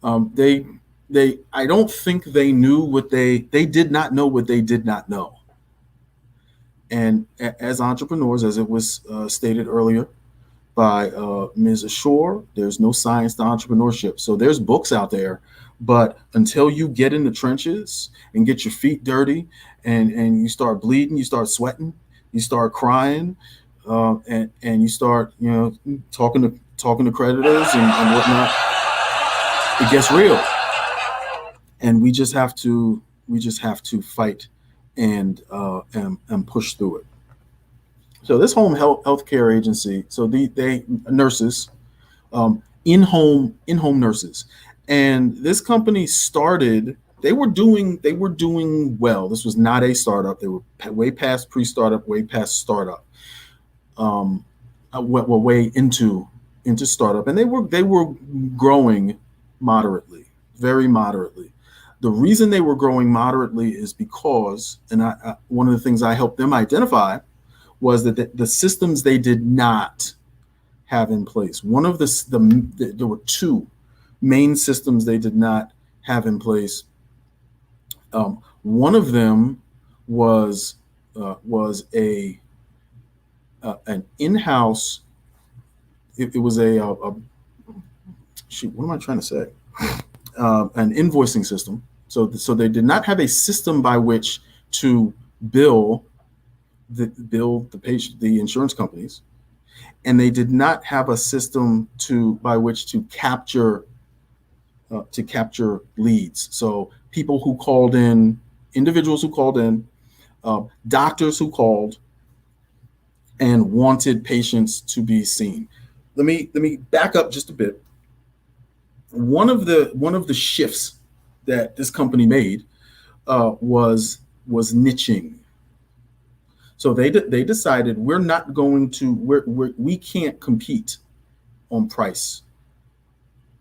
I don't think they knew what they did not know what they did not know. And as entrepreneurs, as it was stated earlier, by Ms. Ashore. There's no science to entrepreneurship. So there's books out there, but until you get in the trenches and get your feet dirty and you start bleeding, you start sweating, you start crying, and you start, talking to creditors and whatnot, it gets real. And we just have to fight and push through it. So this home healthcare agency, so they nurses, in-home nurses, and this company started. They were doing well. This was not a startup. They were way past pre-startup, way past startup. Way into startup, and they were growing moderately, very moderately. The reason they were growing moderately is because, and one of the things I helped them identify was that the systems they did not have in place. One of there were two main systems they did not have in place. One of them was an in-house. It was shoot. What am I trying to say? An invoicing system. So they did not have a system by which to bill the patient, the insurance companies, and they did not have a system by which to capture leads. So people who called in, individuals who called in, doctors who called and wanted patients to be seen. Let me back up just a bit. One of the shifts that this company made was niching. So they decided we can't compete on price.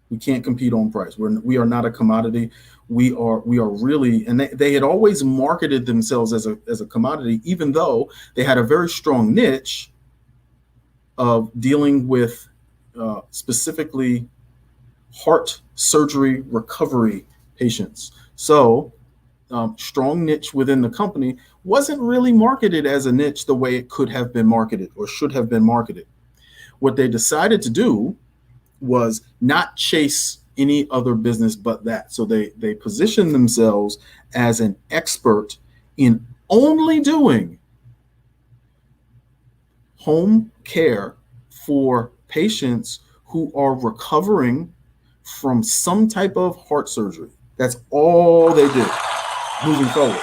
We can't compete on price. We are not a commodity. We are really, and they had always marketed themselves as a commodity, even though they had a very strong niche of dealing with specifically heart surgery recovery patients. So strong niche within the company, wasn't really marketed as a niche the way it could have been marketed or should have been marketed. What they decided to do was not chase any other business but that. So they positioned themselves as an expert in only doing home care for patients who are recovering from some type of heart surgery. That's all they did moving forward.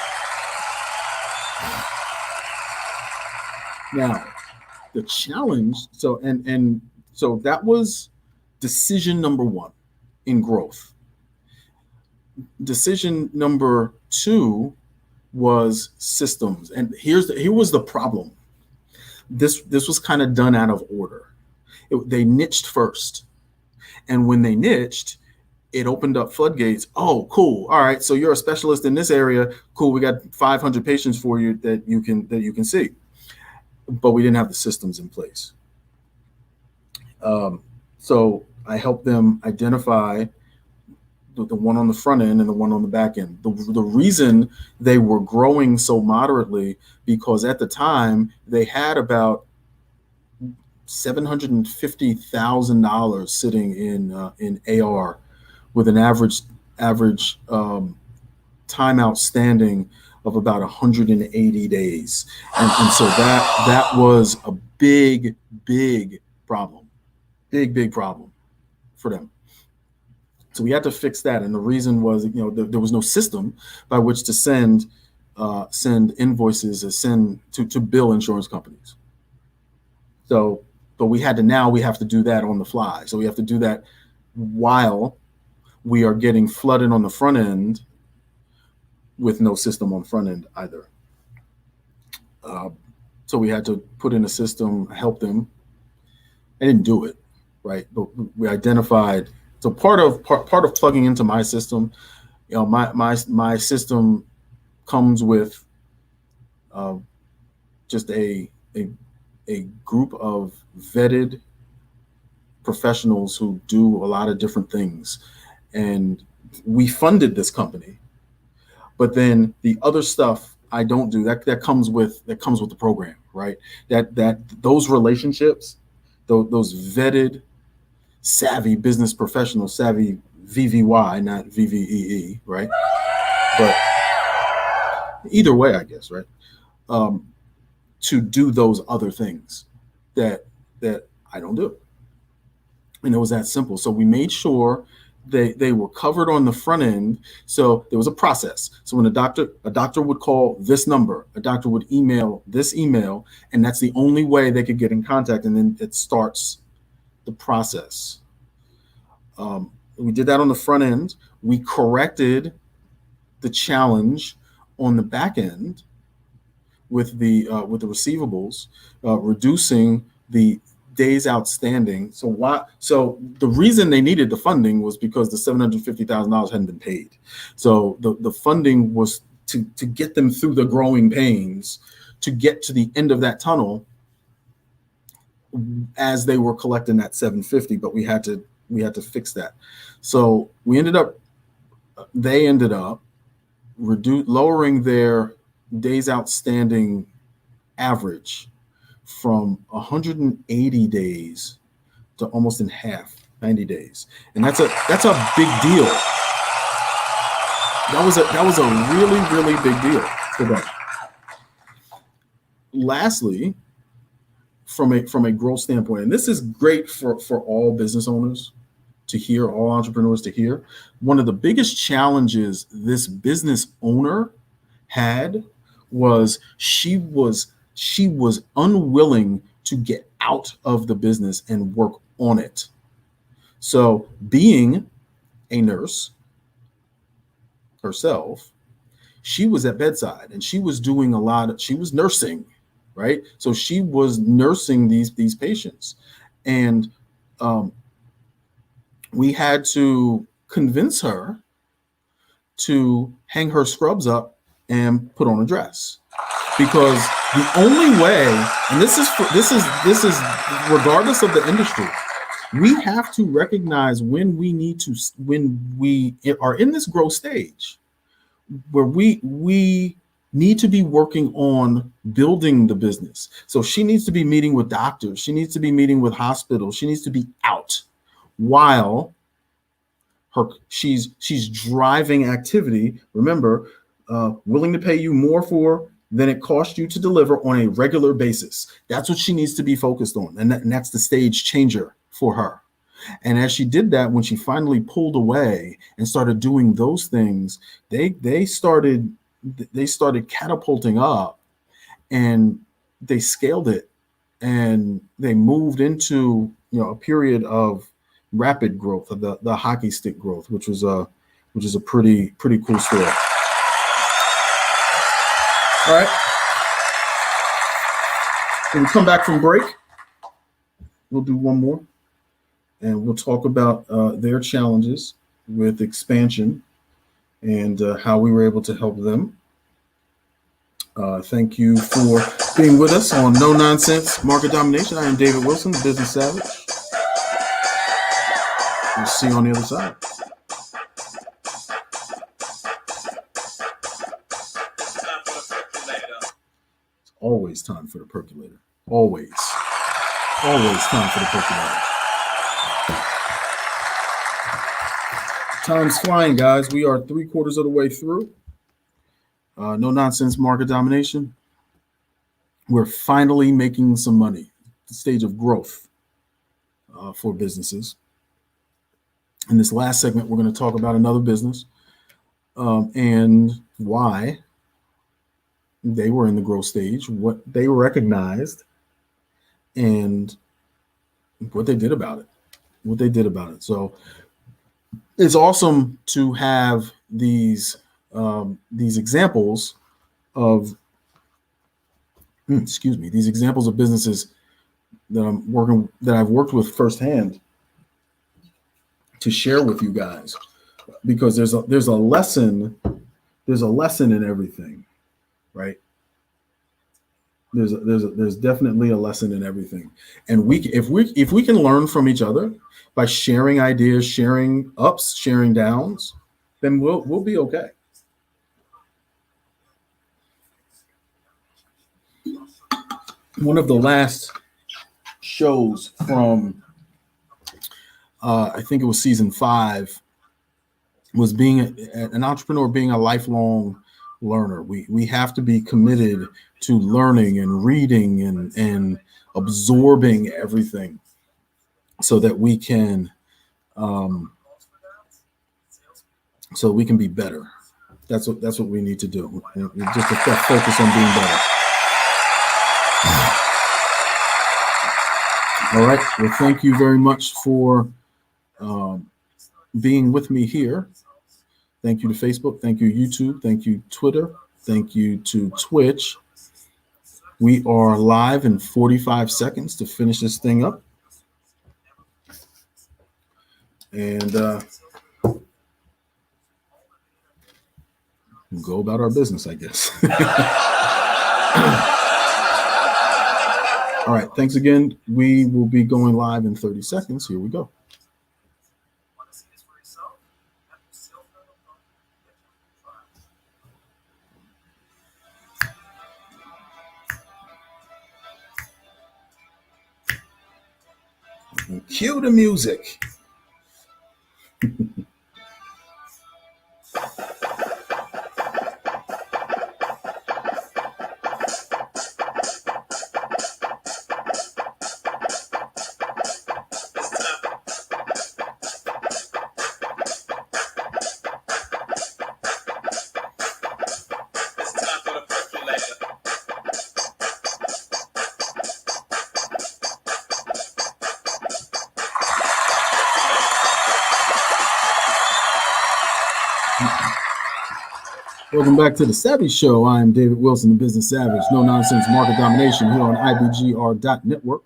Now, the challenge, so that was decision number one in growth. Decision number two was systems. And here was the problem. This was kind of done out of order. They niched first. And when they niched, it opened up floodgates. Oh, cool. All right. So you're a specialist in this area. Cool. We got 500 patients for you that you can see. But we didn't have the systems in place. So I helped them identify the one on the front end and the one on the back end. The reason they were growing so moderately, because at the time they had about $750,000 sitting in AR, with an average time outstanding of about 180 days, and so that was a big problem, big problem for them. So we had to fix that, and the reason was, there was no system by which to send invoices or to bill insurance companies. So, but we have to do that on the fly. So we have to do that while we are getting flooded on the front end with no system on the front end either. So we had to put in a system, help them. I didn't do it, right? But we identified. So part of plugging into my system, my system comes with just a group of vetted professionals who do a lot of different things, and we funded this company. But then the other stuff I don't do. That comes with the program, right? That those relationships, those vetted, savvy business professionals, savvy VVY, not VVEE, right? But either way, I guess, right? To do those other things that I don't do. And it was that simple. So we made sure they were covered on the front end. So there was a process. So when a doctor would call this number, a doctor would email this email, and that's the only way they could get in contact. And then it starts the process. We did that on the front end. We corrected the challenge on the back end with the receivables, reducing the days outstanding. So the reason they needed the funding was because the $750,000 hadn't been paid. So the funding was to get them through the growing pains, to get to the end of that tunnel as they were collecting that 750. But we had to fix that. So they ended up lowering their days outstanding average from 180 days to almost in half, 90 days. And that's a big deal. That was a really, really big deal for them. Lastly, from a growth standpoint, and this is great for all business owners to hear, all entrepreneurs to hear, one of the biggest challenges this business owner had was she was unwilling to get out of the business and work on it. So being a nurse herself, she was at bedside and she was doing she was nursing, right? So she was nursing these patients. And we had to convince her to hang her scrubs up and put on a dress, because the only way, and this is regardless of the industry, we have to recognize when we are in this growth stage where we need to be working on building the business. So she needs to be meeting with doctors. She needs to be meeting with hospitals. She needs to be out while she's driving activity. Remember, willing to pay you more for than it cost you to deliver on a regular basis. That's what she needs to be focused on. And that's the stage changer for her. And as she did that, when she finally pulled away and started doing those things, they started catapulting up, and they scaled it, and they moved into a period of rapid growth, of the hockey stick growth, which is a pretty cool story. All right. When we come back from break, we'll do one more, and we'll talk about their challenges with expansion and how we were able to help them. Thank you for being with us on No Nonsense Market Domination. I am David Wilson, the Business Savage. We'll see you on the other side. Always time for the percolator. Always time for the percolator. Time's flying, guys. We are 3/4 of the way through. No Nonsense Market Domination. We're finally making some money. The stage of growth for businesses. In this last segment, we're going to talk about another business and why they were in the growth stage, what they recognized, and what they did about it. So it's awesome to have these examples of these examples of businesses that I've worked with firsthand to share with you guys, because there's a lesson in everything. Right? There's definitely a lesson in everything, and if we can learn from each other by sharing ideas, sharing ups, sharing downs, then we'll be okay. One of the last shows from, I think it was season 5, was being an entrepreneur, being a lifelong learner. We have to be committed to learning and reading and absorbing everything so that we can be better. That's what we need to do. Just to focus on being better. All right. Well, thank you very much for being with me here. Thank you to Facebook. Thank you, YouTube. Thank you, Twitter. Thank you to Twitch. We are live in 45 seconds to finish this thing up. And go about our business, I guess. All right. Thanks again. We will be going live in 30 seconds. Here we go. Cue the music. Welcome back to the Savvy Show. I am David Wilson, the Business Savage. No nonsense market domination here on IBGR.Network.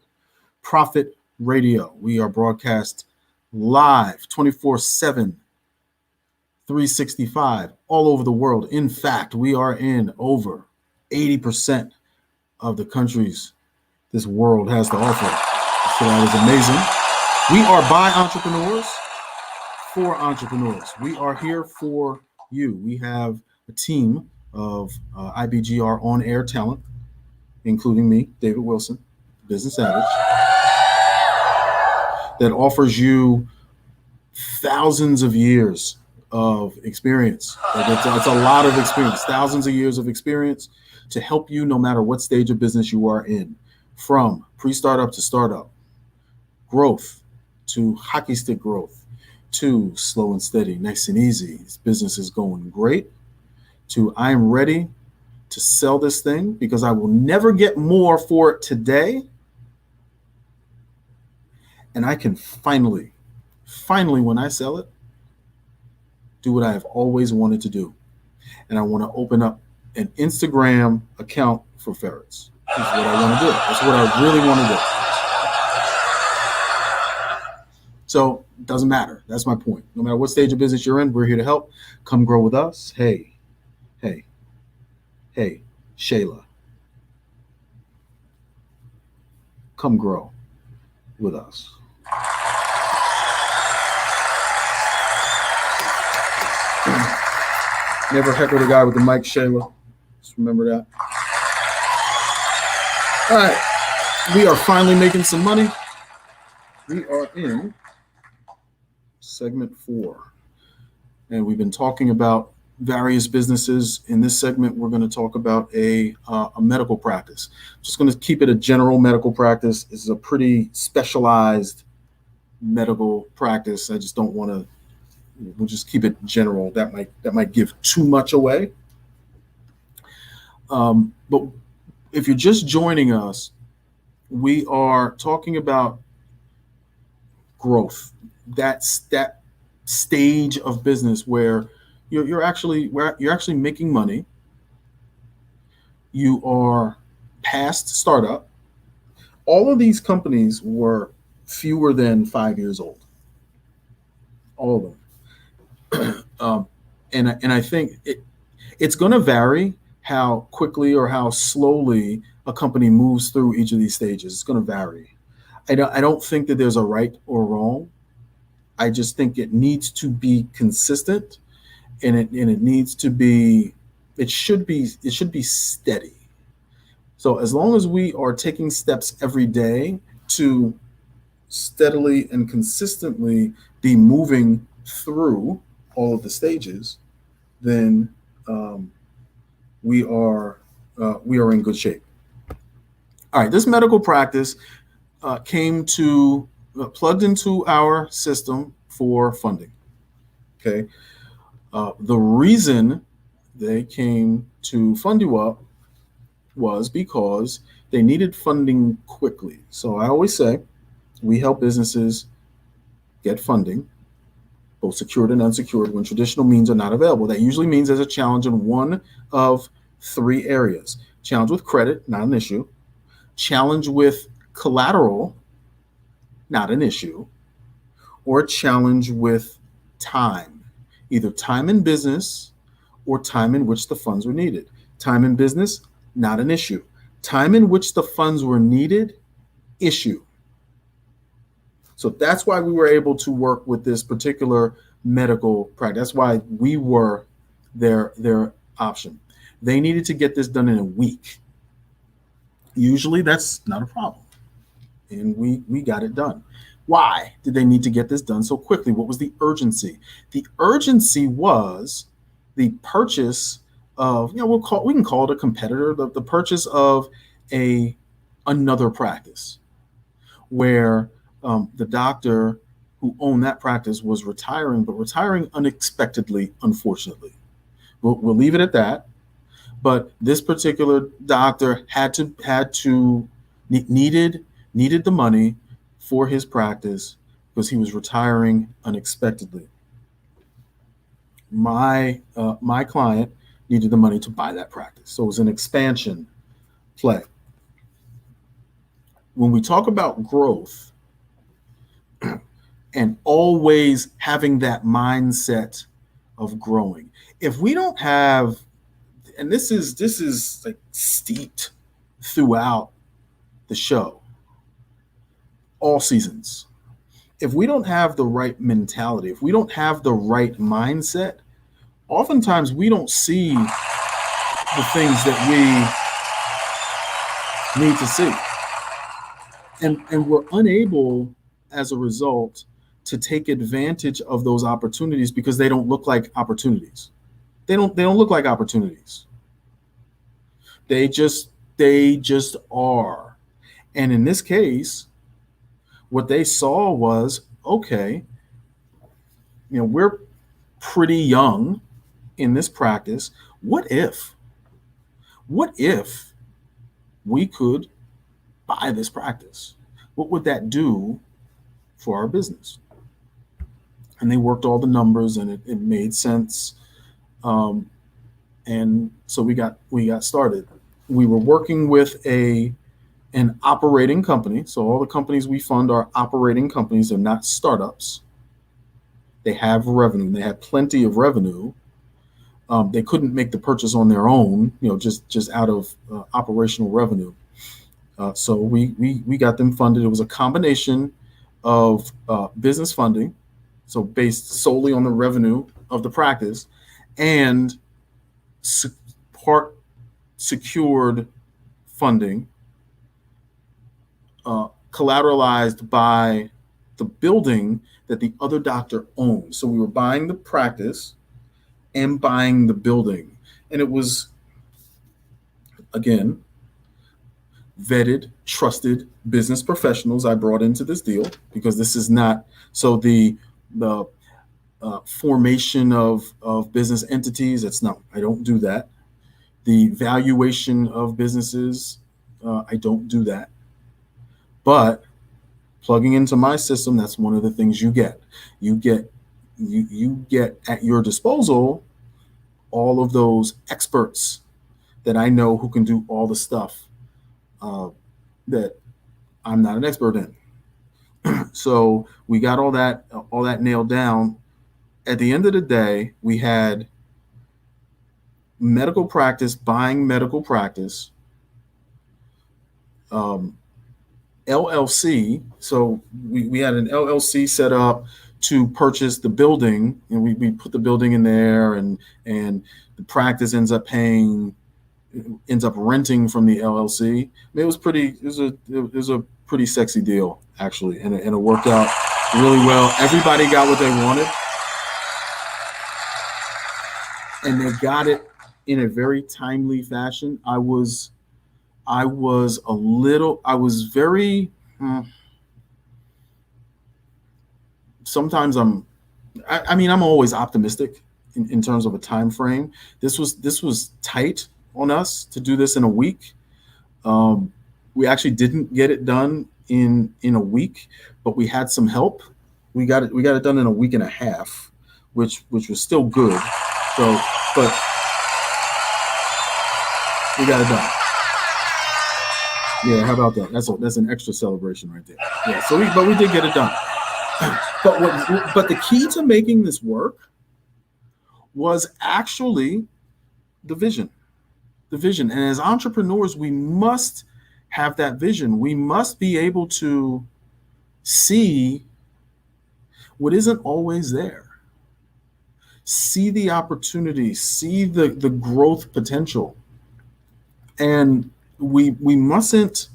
Profit Radio. We are broadcast live 24/7, 365 all over the world. In fact, we are in over 80% of the countries this world has to offer. So that is amazing. We are by entrepreneurs for entrepreneurs. We are here for you. We have a team of IBGR on-air talent, including me, David Wilson, Business Savage, that offers you thousands of years of experience. It's a lot of experience, thousands of years of experience to help you no matter what stage of business you are in, from pre-startup to startup, growth to hockey stick growth, to slow and steady, nice and easy. This business is going great, to I am ready to sell this thing because I will never get more for it today. And I can finally, when I sell it, do what I have always wanted to do. And I want to open up an Instagram account for ferrets. That's what I want to do. That's what I really want to do. So it doesn't matter. That's my point. No matter what stage of business you're in, we're here to help. Come grow with us. Hey, Shayla. Come grow with us. Never heckle the guy with the mic, Shayla. Just remember that. All right. We are finally making some money. We are in segment 4. And we've been talking about various businesses. In this segment, we're going to talk about a medical practice. Just going to keep it a general medical practice. This is a pretty specialized medical practice. I just don't want to. We'll just keep it general. That might give too much away. But if you're just joining us, we are talking about growth. That's that stage of business where you're actually making money. You are past startup. All of these companies were fewer than 5 years old. All of them. And I think it's going to vary how quickly or how slowly a company moves through each of these stages. It's going to vary. I don't think that there's a right or wrong. I just think it needs to be consistent, and it needs to be. It should be steady. So as long as we are taking steps every day to steadily and consistently be moving through all of the stages, then we are in good shape. All right, this medical practice plugged into our system for funding. Okay, the reason they came to fund you up was because they needed funding quickly. So I always say we help businesses get funding, both secured and unsecured, when traditional means are not available. That usually means there's a challenge in one of three areas. Challenge with credit, not an issue. Challenge with collateral, not an issue. Or a challenge with time, either time in business or time in which the funds were needed. Time in business, not an issue. Time in which the funds were needed, issue. So that's why we were able to work with this particular medical practice. That's why we were their option. They needed to get this done in a week. Usually that's not a problem. And we got it done. Why did they need to get this done so quickly? What was the urgency? The urgency was the purchase of, we can call it a competitor, the purchase of another practice where the doctor who owned that practice was retiring, but retiring unexpectedly, unfortunately. We'll leave it at that. But this particular doctor needed the money for his practice because he was retiring unexpectedly. My client needed the money to buy that practice. So it was an expansion play. When we talk about growth and always having that mindset of growing, if we don't have, and this is like steeped throughout the show, all seasons. If we don't have the right mentality, if we don't have the right mindset, oftentimes we don't see the things that we need to see. And we're unable, as a result, to take advantage of those opportunities because they don't look like opportunities. They don't look like opportunities. They just are. And in this case, what they saw was, okay, we're pretty young in this practice. What if we could buy this practice? What would that do for our business? And they worked all the numbers and it made sense. And so we got started. We were working with an operating company. So all the companies we fund are operating companies. They're not startups. They have revenue. They have plenty of revenue. They couldn't make the purchase on their own, just out of operational revenue. So we got them funded. It was a combination of business funding, so based solely on the revenue of the practice, and part secured funding, collateralized by the building that the other doctor owned. So we were buying the practice and buying the building. And it was, again, vetted, trusted business professionals I brought into this deal, because this is not, so the formation of business entities, I don't do that. The valuation of businesses, I don't do that. But plugging into my system, that's one of the things you get. You get at your disposal all of those experts that I know who can do all the stuff that I'm not an expert in. So we got all that nailed down. At the end of the day, we had medical practice buying medical practice, LLC. So we had an LLC set up to purchase the building, and we put the building in there, and the practice ends up paying ends up renting from the LLC. I mean, it was a pretty sexy deal actually, and it worked out really well. Everybody got what they wanted, and they got it in a very timely fashion. I was very. Sometimes I'm always optimistic in terms of a time frame. This was tight on us to do this in a week. We actually didn't get it done in a week, but we had some help. We got it done in a week and a half, which was still good. So, but we got it done. Yeah, how about that? That's an extra celebration right there. Yeah. So we did get it done. But the key to making this work was actually the vision. The vision. And as entrepreneurs, we must have that vision. We must be able to see what isn't always there. See the opportunity, see the growth potential. And we mustn't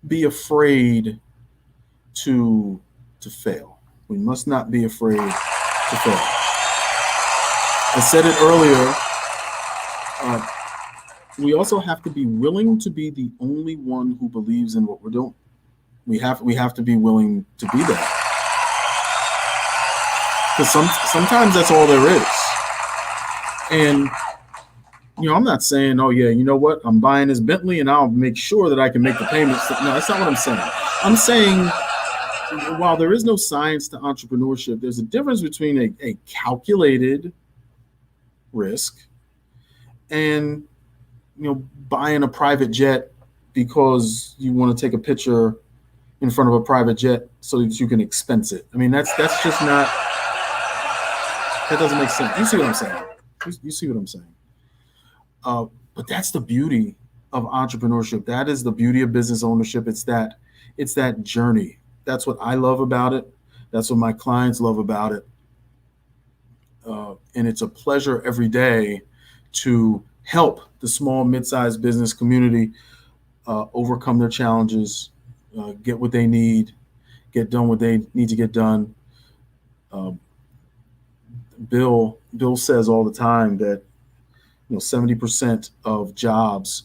be afraid to fail. We must not be afraid to fail. I said it earlier. We also have to be willing to be the only one who believes in what we're doing. We have to be willing to be that. Because sometimes that's all there is. And I'm not saying, oh yeah, you know what? I'm buying this Bentley and I'll make sure that I can make the payments. No, that's not what I'm saying. I'm saying, while there is no science to entrepreneurship, there's a difference between a calculated risk and buying a private jet because you want to take a picture in front of a private jet so that you can expense it. I mean, that's just not, that doesn't make sense. You see what I'm saying? You see what I'm saying? But that's the beauty of entrepreneurship. That is the beauty of business ownership. It's that journey. That's what I love about it. That's what my clients love about it. And it's a pleasure every day to help the small, mid-sized business community overcome their challenges, get what they need, get done what they need to get done. Bill says all the time that 70% of jobs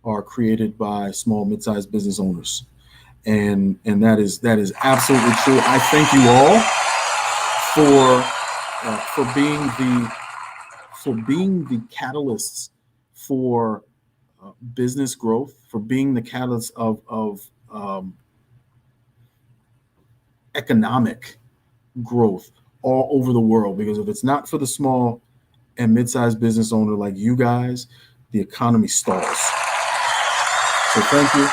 are created by small, mid-sized business owners. And that is absolutely true. I thank you all for being the catalysts for business growth, for being the catalyst of economic growth all over the world. Because if it's not for the small and mid-sized business owner like you guys, the economy stalls. So thank you.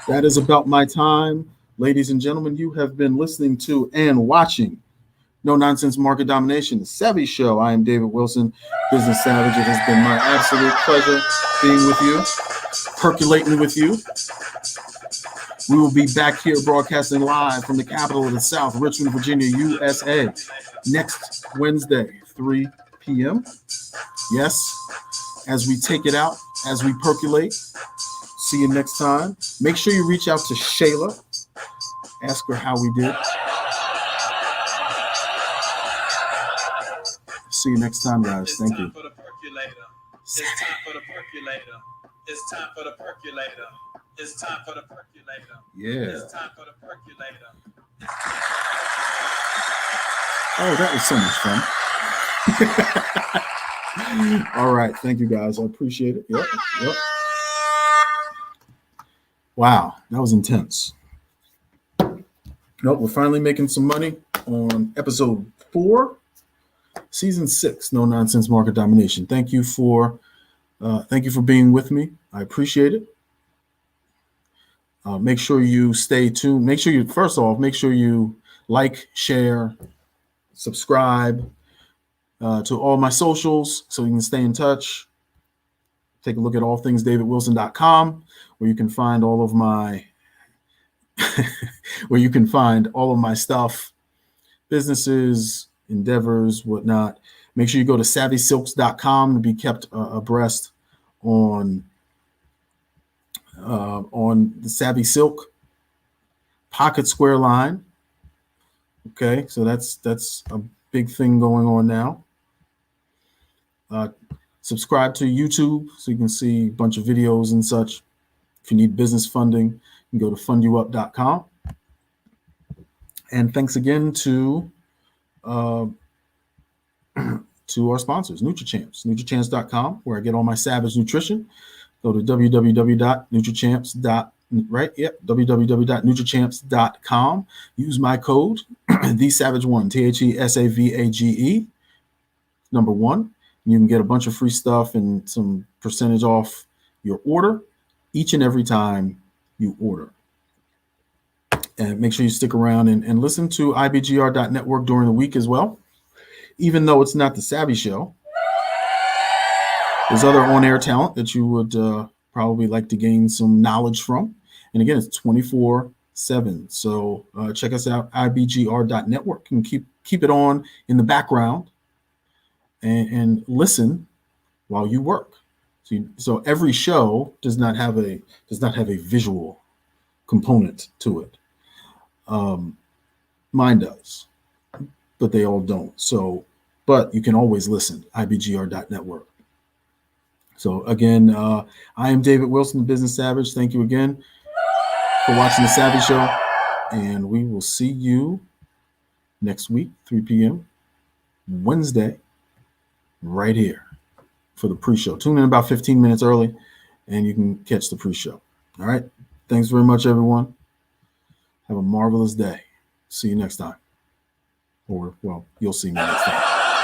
That is about my time. Ladies and gentlemen, you have been listening to and watching No Nonsense Market Domination, the Savvy Show. I am David Wilson, Business Savage. It has been my absolute pleasure being with you, percolating with you. We will be back here broadcasting live from the capital of the South, Richmond, Virginia, USA, next Wednesday, 3 p.m. Yes, as we take it out, as we percolate. See you next time. Make sure you reach out to Shayla. Ask her how we did. See you next time, guys. Thank you. It's time for the percolator. It's time for the percolator. It's time for the percolator. Yeah. It's time for the percolator. Oh, that was so much fun. All right. Thank you, guys. I appreciate it. Yep. Wow. That was intense. Nope. We're finally making some money on episode 4, season 6, No Nonsense Market Domination. Thank you for being with me. I appreciate it. Make sure you stay tuned. Make sure you like, share, subscribe to all my socials so you can stay in touch. Take a look at allthingsdavidwilson.com where you can find all of my stuff, businesses, endeavors, whatnot. Make sure you go to savvysilks.com to be kept abreast on the Savvy Silk Pocket Square line. Okay, so that's a big thing going on now. Subscribe to YouTube so you can see a bunch of videos and such. If you need business funding, you can go to fundyouup.com. And thanks again to our sponsors, NutriChamps, nutrichamps.com, where I get all my Savage nutrition. Go to www.nutrichamps.com. Use my code, TheSavage1, THESAVAGE, number 1. You can get a bunch of free stuff and some percentage off your order each and every time you order. And make sure you stick around and listen to IBGR.Network during the week as well. Even though it's not the Savvy Show, there's other on-air talent that you would probably like to gain some knowledge from. And again, it's 24/7. So check us out, IBGR.Network, and keep it on in the background and listen while you work. So every show does not have a visual component to it. Mine does, but they all don't. So, but you can always listen, IBGR.Network. So again, I am David Wilson, the Business Savage. Thank you again for watching the Savvy Show, and we will see you next week, 3 p.m. Wednesday, right here for the pre-show. Tune in about 15 minutes early, and you can catch the pre-show. All right. Thanks very much, everyone. Have a marvelous day. See you next time. Or, well, you'll see me next time.